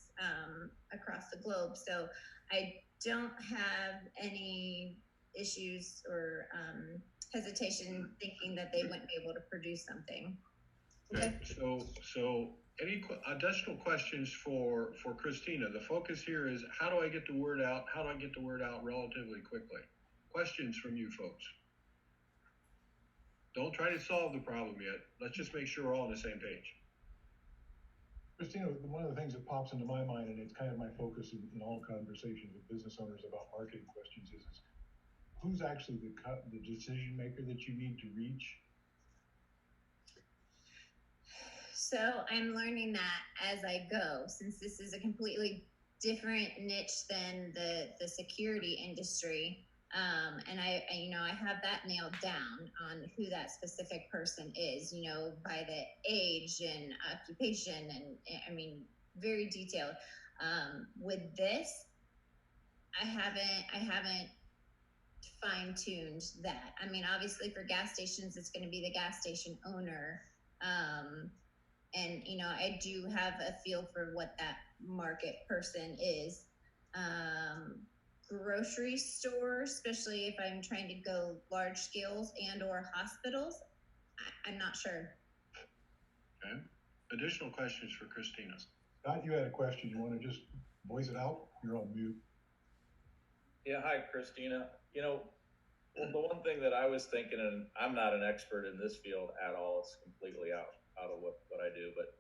across the globe. So I don't have any issues or hesitation thinking that they wouldn't be able to produce something. Okay. So any additional questions for Christina? The focus here is, how do I get the word out? How do I get the word out relatively quickly? Questions from you folks? Don't try to solve the problem yet. Let's just make sure we're all on the same page. Christina, one of the things that pops into my mind, and it's kind of my focus in all conversations with business owners about marketing questions, is who's actually the decision maker that you need to reach? So I'm learning that as I go, since this is a completely different niche than the security industry. And I have that nailed down on who that specific person is, by the age and occupation, and I mean, very detailed. With this, I haven't fine-tuned that. I mean, obviously for gas stations, it's going to be the gas station owner. And I do have a feel for what that market person is. Grocery stores, especially if I'm trying to go large scales and or hospitals, I'm not sure. Okay. Additional questions for Christina? Scott, you had a question. You want to just voice it out? You're on mute. Yeah, hi, Christina. Well, the one thing that I was thinking, and I'm not an expert in this field at all, it's completely out of what I do, but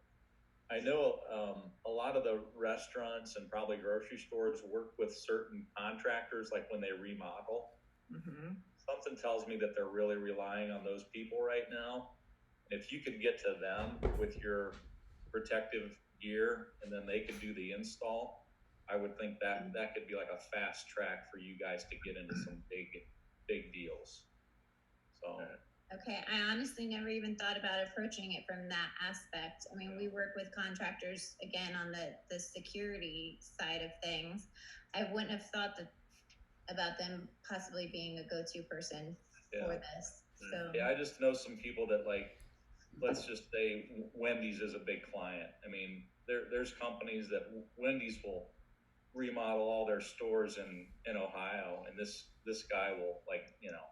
I know a lot of the restaurants and probably grocery stores work with certain contractors, like when they remodel. Mm-hmm. Something tells me that they're really relying on those people right now. If you could get to them with your protective gear and then they could do the install, I would think that could be like a fast track for you guys to get into some big deals. So. Okay, I honestly never even thought about approaching it from that aspect. I mean, we work with contractors, again, on the security side of things. I wouldn't have thought about them possibly being a go-to person for this. So yeah, I just know some people that, like, let's just say Wendy's is a big client. I mean, there's companies that Wendy's will remodel all their stores in Ohio, and this guy will, like,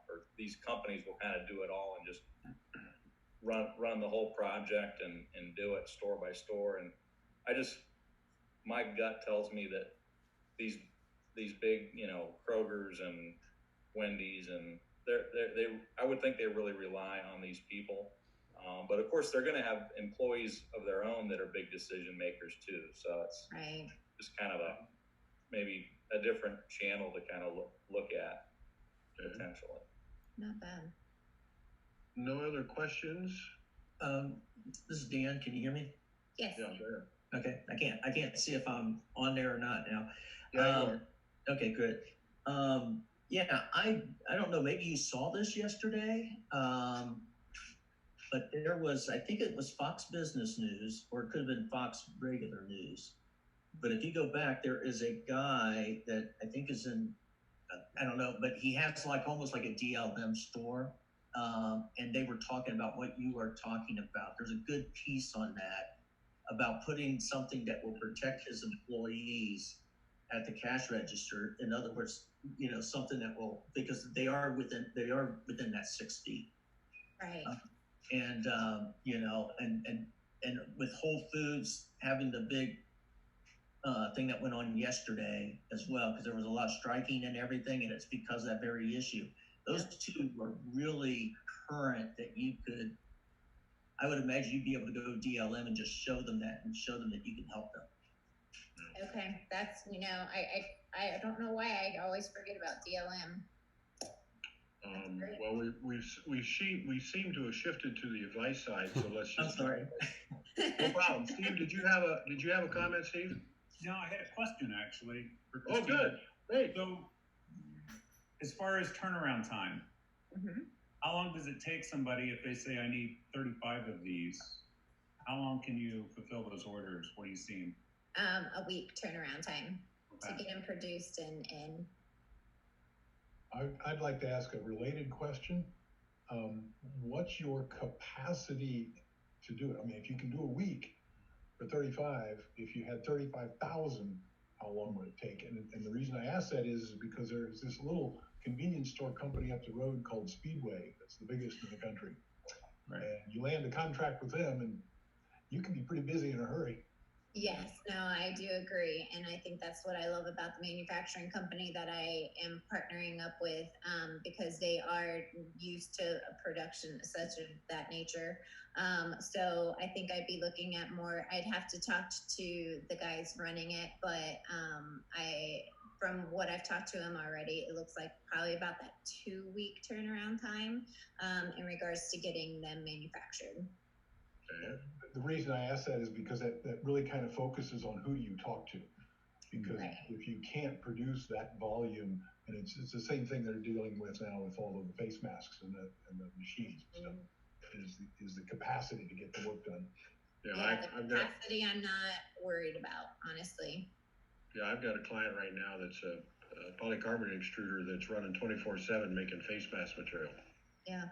or these companies will kind of do it all and just run the whole project and do it store by store. And my gut tells me that these big, Kroger's and Wendy's, and I would think they really rely on these people. But of course they're going to have employees of their own that are big decision makers too. So it's right. just kind of maybe a different channel to kind of look at potentially. Not bad. No other questions? This is Dan. Can you hear me? Yes. Yeah, sure. Okay. I can't see if I'm on there or not now. Yeah, you are. Okay, good. Yeah, I don't know. Maybe you saw this yesterday. But there was, I think it was Fox Business News, or it could have been Fox Regular News. But if you go back, there is a guy that I think is in, I don't know, but he has like almost like a DLM store. And they were talking about what you are talking about. There's a good piece on that about putting something that will protect his employees at the cash register. In other words, something that will, because they are within that 6 feet. Right. And with Whole Foods having the big thing that went on yesterday as well, because there was a lot of striking and everything, and it's because of that very issue. Those two were really current that I would imagine you'd be able to go DLM and just show them that you can help them. Okay, that's, I don't know why I always forget about DLM. Well, we seem to have shifted to the advice side, so let's just. I'm sorry. No problem. Steve, did you have a comment, Steve? No, I had a question actually. For Oh, good. Great. So, as far as turnaround time, how long does it take somebody if they say I need 35 of these? How long can you fulfill those orders? What are you seeing? A week turnaround time to get them produced and. I'd like to ask a related question. What's your capacity to do it? I mean, if you can do a week for 35, if you had 35,000, how long would it take? And the reason I ask that is because there's this little convenience store company up the road called Speedway. That's the biggest in the country. Right. And you land a contract with them and you can be pretty busy in a hurry. Yes, no, I do agree. And I think that's what I love about the manufacturing company that I am partnering up with, because they are used to a production such of that nature. So I think I'd be looking at more, I'd have to talk to the guys running it, but from what I've talked to them already, it looks like probably about that 2-week turnaround time in regards to getting them manufactured. Okay. The reason I ask that is because that really kind of focuses on who you talk to. Because Right. if you can't produce that volume, and it's the same thing they're dealing with now with all of the face masks and the machines and stuff, is the capacity to get the work done. Yeah, Yeah, the I've got capacity I'm not worried about, honestly. I've got a client right now that's a polycarbonate extruder that's running 24/7 making face mask material. Yeah.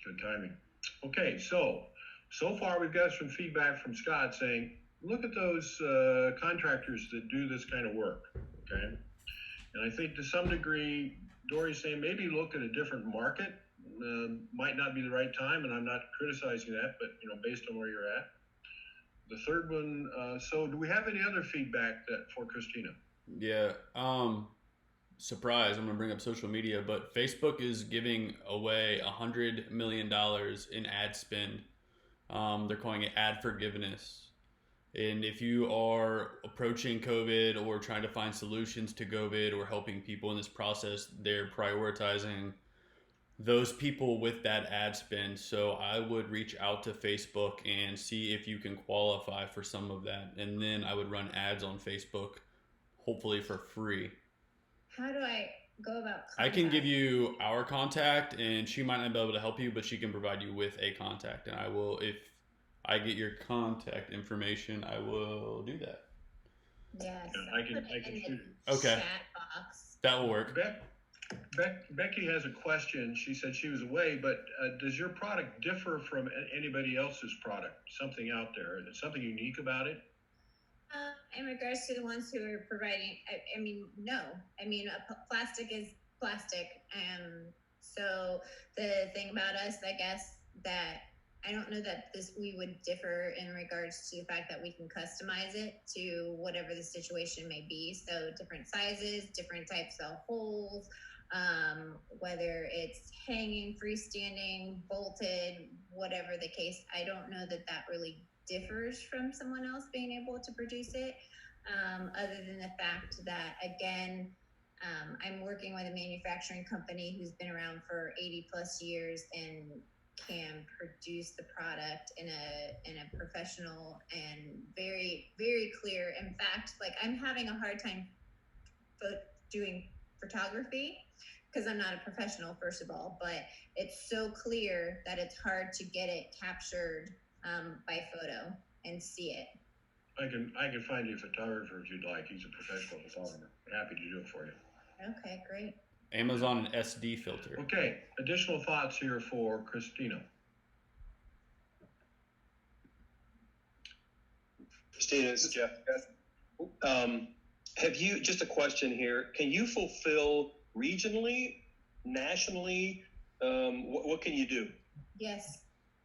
Good timing. Okay, so far we've got some feedback from Scott saying, look at those contractors that do this kind of work. Okay, and I think to some degree, Dory's saying maybe look at a different market. Might not be the right time, and I'm not criticizing that, but based on where you're at. The third one. So, do we have any other feedback for Christina? Yeah. Surprise, I'm gonna bring up social media, but Facebook is giving away $100 million in ad spend. They're calling it ad forgiveness. And if you are approaching COVID or trying to find solutions to COVID or helping people in this process, they're prioritizing those people with that ad spend. So I would reach out to Facebook and see if you can qualify for some of that. And then I would run ads on Facebook, hopefully for free. How do I go about I can give you our contact, and she might not be able to help you, but she can provide you with a contact. And I will, if I get your contact information, I will do that. Yes. Yeah, I can shoot it. Okay. Chat box. That will work. Becky has a question. She said she was away, but does your product differ from anybody else's product? Something out there? Is there something unique about it? In regards to the ones who are providing, I mean, no. I mean, plastic is plastic. So the thing about us, I guess, that I don't know that we would differ in regards to the fact that we can customize it to whatever the situation may be. So different sizes, different types of holes, whether it's hanging, freestanding, bolted, whatever the case. I don't know that really differs from someone else being able to produce it, other than the fact that, again, I'm working with a manufacturing company who's been around for 80 plus years and can produce the product in a professional and very, very clear. In fact, like, I'm having a hard time doing photography because I'm not a professional, first of all, but it's so clear that it's hard to get it captured by photo and see it. I can find you a photographer if you'd like. He's a professional photographer. Happy to do it for you. Okay, great. Amazon and SD filter. Okay, additional thoughts here for Christina. Christina, this is Jeff. Have you, just a question here, can you fulfill regionally, nationally? What can you do? Yes,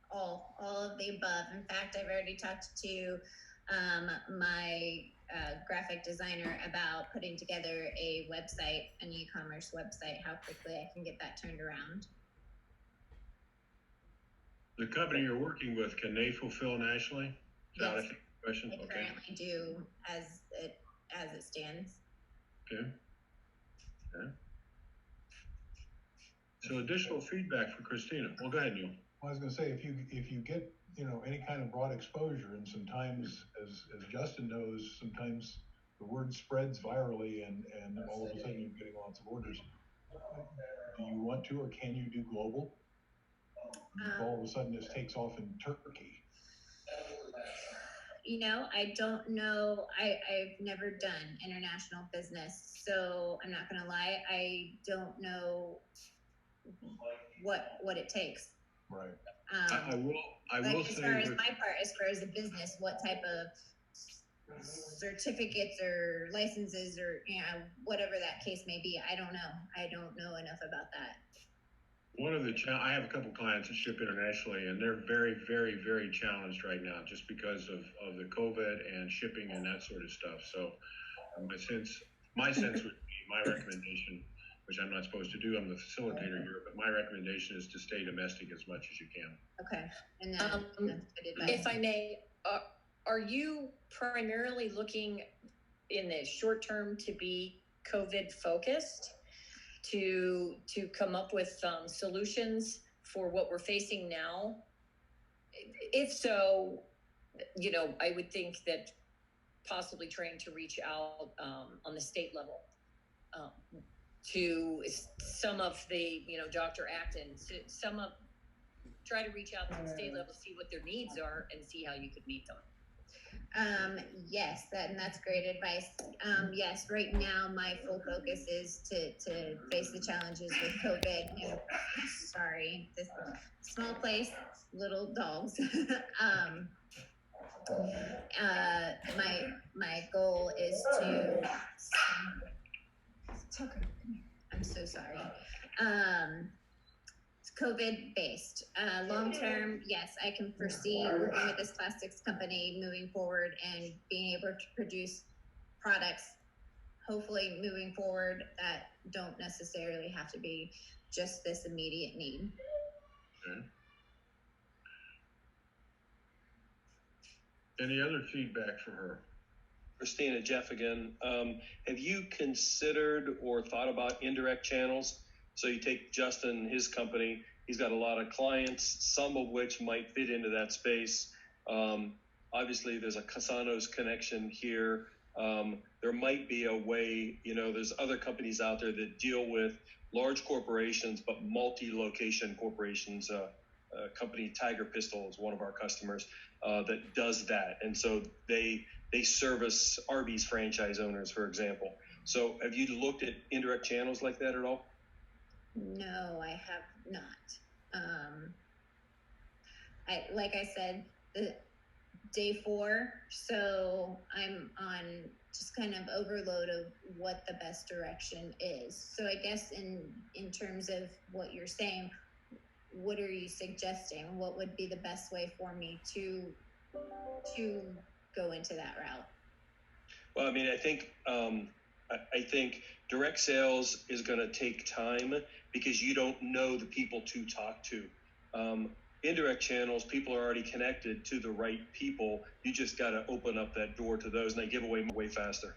all of the above. In fact, I've already talked to my graphic designer about putting together a website, an e-commerce website, how quickly I can get that turned around. The company you're working with, can they fulfill nationally? Is that a question? I currently do as it stands. Okay. So additional feedback for Christina. Well, go ahead, Neil. I was going to say, if you get any kind of broad exposure, and sometimes, as Justin knows, sometimes the word spreads virally, and all of a sudden you're getting lots of orders. Do you want to, or can you do global? If all of a sudden this takes off in Turkey. I don't know. I've never done international business, so I'm not gonna lie. I don't know what it takes. Right. I will as say, far as my part, as far as the business, what type of certificates or licenses or whatever that case may be, I don't know. I don't know enough about that. One of the I have a couple clients that ship internationally, and they're very, very, very challenged right now, just because of the COVID and shipping and that sort of stuff. So, my sense would be my recommendation, which I'm not supposed to do. I'm the facilitator here, but my recommendation is to stay domestic as much as you can. Okay, and then that's good advice. If I may, are you primarily looking in the short term to be COVID focused, to come up with solutions for what we're facing now? If so, I would think that possibly trying to reach out on the state level to some of the, Dr. Acton, try to reach out to the state level, see what their needs are, and see how you could meet them. Yes, that's great advice. Yes, right now my full focus is to face the challenges with COVID. And, sorry, this small place, little dogs. My goal is to. Tucker, come here. I'm so sorry. It's COVID based. Long term, yes, I can foresee working with this plastics company moving forward and being able to produce products, hopefully moving forward, that don't necessarily have to be just this immediate need. Okay. Any other feedback for her? Christina, Jeff again. Have you considered or thought about indirect channels? So you take Justin, his company, he's got a lot of clients, some of which might fit into that space. Obviously, there's a Casanos connection here. There might be a way, there's other companies out there that deal with large corporations, but multi-location corporations. Company Tiger Pistol is one of our customers that does that. And so they service Arby's franchise owners, for example. So have you looked at indirect channels like that at all? No, I have not. Like I said, day 4, so I'm on just kind of overload of what the best direction is. So I guess in terms of what you're saying, what are you suggesting? What would be the best way for me to go into that route? Well, I mean, I think direct sales is going to take time because you don't know the people to talk to. Indirect channels, people are already connected to the right people. You just got to open up that door to those, and they give away way faster.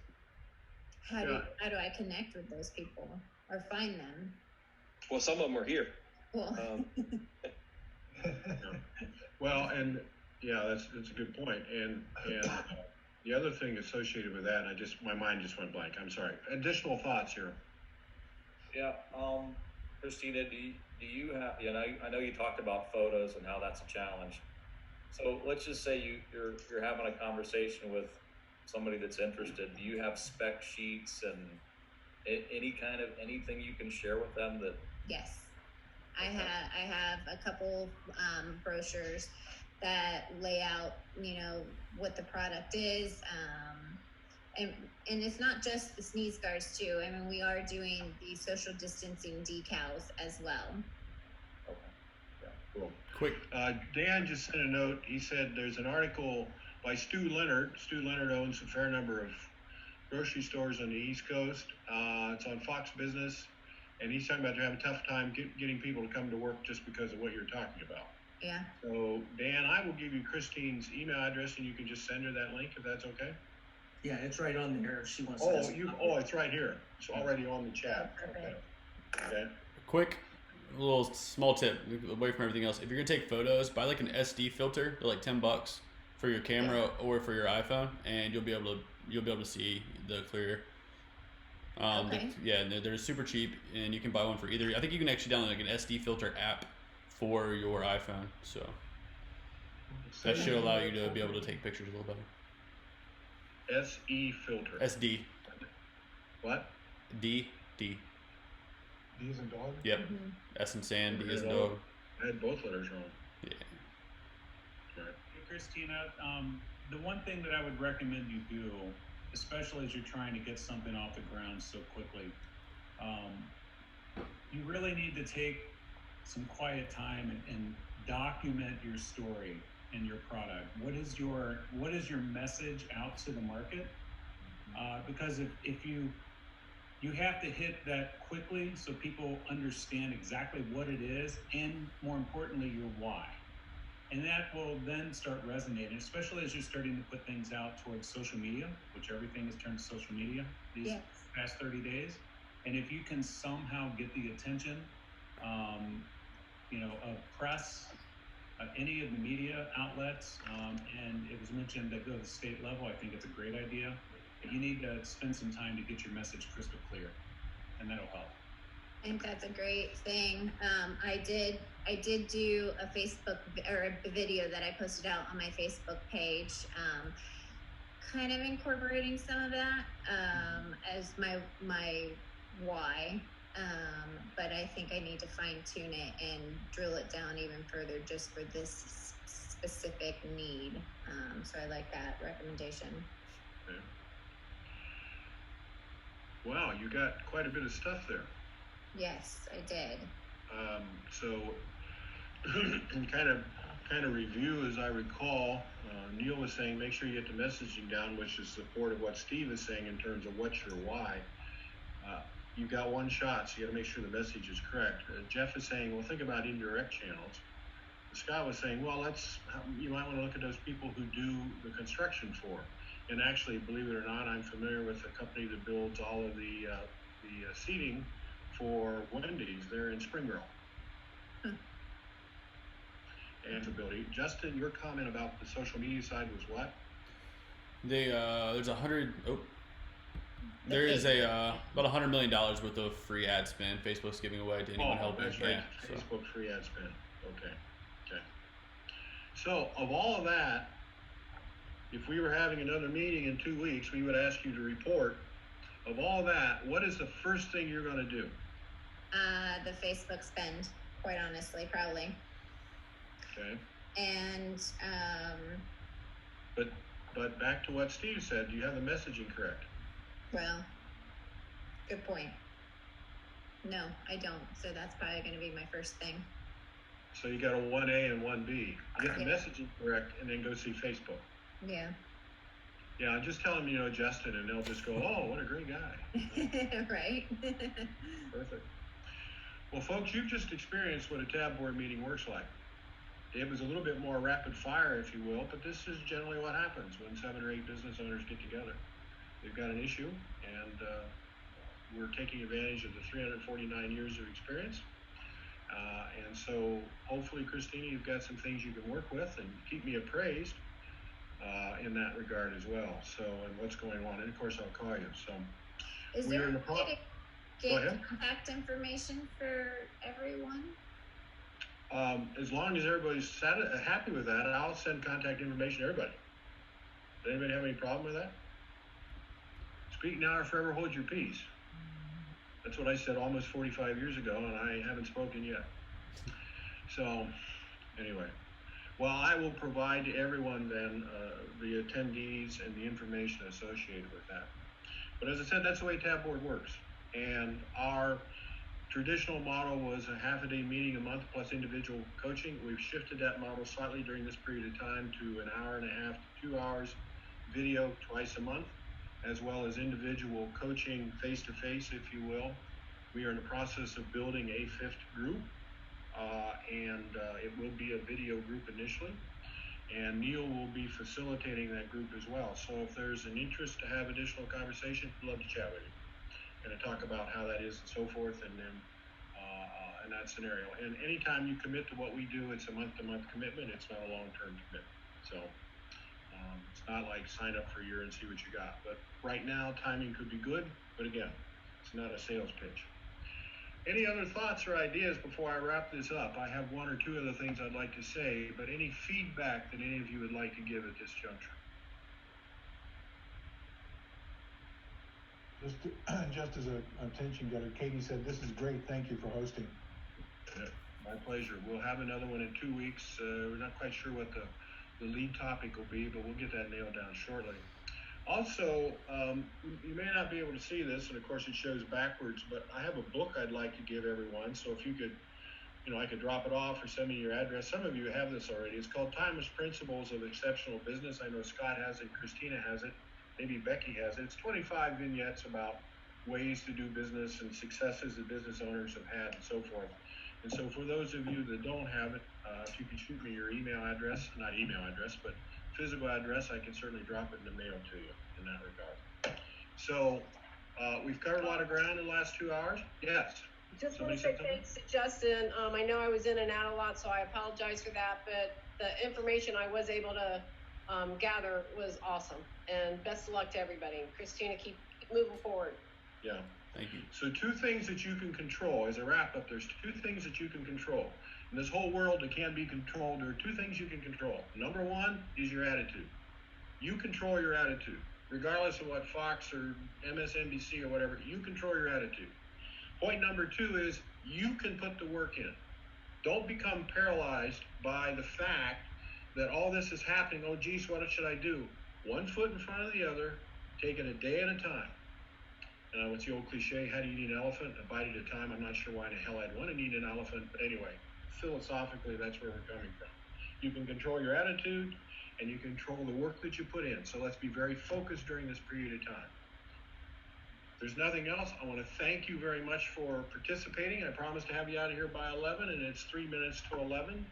How do I connect with those people or find them? Well, some of them are here. Well, Well, and yeah, that's a good point. And the other thing associated with that, my mind just went blank. I'm sorry. Additional thoughts here. Yeah, Christina, do you have? I know you talked about photos and how that's a challenge. So let's just say you're having a conversation with somebody that's interested. Do you have spec sheets and anything you can share with them that? Yes, I have a couple brochures that lay out, what the product is, and it's not just the sneeze guards too. I mean, we are doing the social distancing decals as well. Okay. Yeah, cool. Quick. Dan just sent a note. He said there's an article by Stu Leonard. Stu Leonard owns a fair number of grocery stores on the East Coast. It's on Fox Business, and he's talking about they're having a tough time getting people to come to work just because of what you're talking about. Yeah. So, Dan, I will give you Christine's email address, and you can just send her that link if that's okay. Yeah, it's right on there if she wants to. It's right here. It's already on the chat. Okay. Quick little small tip away from everything else. If you're gonna take photos, buy like an SD filter. They're like $10 for your camera or for your iPhone, and you'll be able to see the clear. Okay. They're super cheap, and you can buy one for either. I think you can actually download like an SD filter app for your iPhone, so that should allow you to be able to take pictures a little better. SE filter. SD. What? D. D as in dog? Yep. Mm-hmm. S in sand, D as in dog. I had both letters wrong. Yeah. Right. Hey, Christina, the one thing that I would recommend you do, especially as you're trying to get something off the ground so quickly, you really need to take some quiet time and document your story and your product. What is your message out to the market? Because if you have to hit that quickly so people understand exactly what it is and, more importantly, your why. And that will then start resonating, especially as you're starting to put things out towards social media, which everything has turned to social media these past 30 days. And if you can somehow get the attention, of press, any of the media outlets, and it was mentioned that go to the state level, I think it's a great idea. But you need to spend some time to get your message crystal clear, and that'll help. I think that's a great thing. I did do a Facebook or a video that I posted out on my Facebook page, kind of incorporating some of that as my why. But I think I need to fine tune it and drill it down even further just for this specific need. So I like that recommendation. Okay. Wow, you got quite a bit of stuff there. Yes, I did. So, kind of review, as I recall, Neil was saying, make sure you get the messaging down, which is support of what Steve is saying in terms of what's your why. You've got one shot, so you got to make sure the message is correct. Jeff is saying, well, think about indirect channels. Scott was saying, well, you might want to look at those people who do the construction for. And actually, believe it or not, I'm familiar with a company that builds all of the seating for Wendy's. They're in Spring Grove. And ability. Justin, your comment about the social media side was what? There's there is about $100 million worth of free ad spend Facebook's giving away to anyone helping. That's right. Yeah, Facebook free ad spend. Okay. So of all of that, if we were having another meeting in 2 weeks, we would ask you to report. Of all that, what is the first thing you're going to do? The Facebook spend, quite honestly, probably. Okay. And but back to what Steve said, do you have the messaging correct? Well, good point. No, I don't. So that's probably going to be my first thing. So you got a 1A and 1B. Get the messaging correct, and then go see Facebook. Yeah. Yeah, just tell them you know Justin, and they'll just go, "Oh, what a great guy!" Right. Perfect. Well, folks, you've just experienced what a tab board meeting works like. It was a little bit more rapid fire, if you will, but this is generally what happens when 7 or 8 business owners get together. They've got an issue, and we're taking advantage of the 349 years of experience. And so hopefully, Christina, you've got some things you can work with and keep me appraised in that regard as well. So, and what's going on. And of course, I'll call you. So, is there a way to get contact information for everyone? As long as everybody's happy with that, I'll send contact information to everybody. Does anybody have any problem with that? Speak now or forever hold your peace. That's what I said almost 45 years ago, and I haven't spoken yet. So, anyway. Well, I will provide to everyone then the attendees and the information associated with that. But as I said, that's the way tab board works. And our traditional model was a half-a-day meeting a month plus individual coaching. We've shifted that model slightly during this period of time to an hour and a half to 2 hours video twice a month, as well as individual coaching face-to-face, if you will. We are in the process of building a 5th group, and it will be a video group initially. And Neil will be facilitating that group as well. So if there's an interest to have additional conversation, I'd love to chat with you and to talk about how that is and so forth, and then in that scenario. And anytime you commit to what we do, it's a month-to-month commitment. It's not a long-term commitment. So it's not like sign up for a year and see what you got. But right now, timing could be good. But again, it's not a sales pitch. Any other thoughts or ideas before I wrap this up? I have 1 or 2 other things I'd like to say, but any feedback that any of you would like to give at this juncture? Just as an attention getter, Katie said, "This is great. Thank you for hosting." Yeah, my pleasure. We'll have another one in 2 weeks. We're not quite sure what the lead topic will be, but we'll get that nailed down shortly. Also, you may not be able to see this, and of course it shows backwards, but I have a book I'd like to give everyone. So if you could I could drop it off or send me your address. Some of you have this already. It's called Timeless Principles of Exceptional Business. I know Scott has it, Christina has it, maybe Becky has it. It's 25 vignettes about ways to do business and successes that business owners have had and so forth. And so for those of you that don't have it, if you can shoot me your email address, not email address, but physical address, I can certainly drop it in the mail to you in that regard. So we've covered a lot of ground in the last 2 hours. Yes. Just want to say thanks to Justin. I know I was in and out a lot, so I apologize for that, but the information I was able to gather was awesome. And best of luck to everybody. Christina, keep moving forward. Yeah. Thank you. So 2 things that you can control. As a wrap up, there's 2 things that you can control. In this whole world that can be controlled, there are 2 things you can control. Number 1 is your attitude. You control your attitude. Regardless of what Fox or MSNBC or whatever, you control your attitude. Point number 2 is you can put the work in. Don't become paralyzed by the fact that all this is happening. Oh, geez, what should I do? 1 foot in front of the other, take it a day at a time. What's the old cliche? How do you eat an elephant? A bite at a time. I'm not sure why in the hell I'd want to eat an elephant, but anyway, philosophically, that's where we're coming from. You can control your attitude, and you control the work that you put in. So let's be very focused during this period of time. If there's nothing else, I want to thank you very much for participating. I promised to have you out of here by 11, and it's 3 minutes to 11.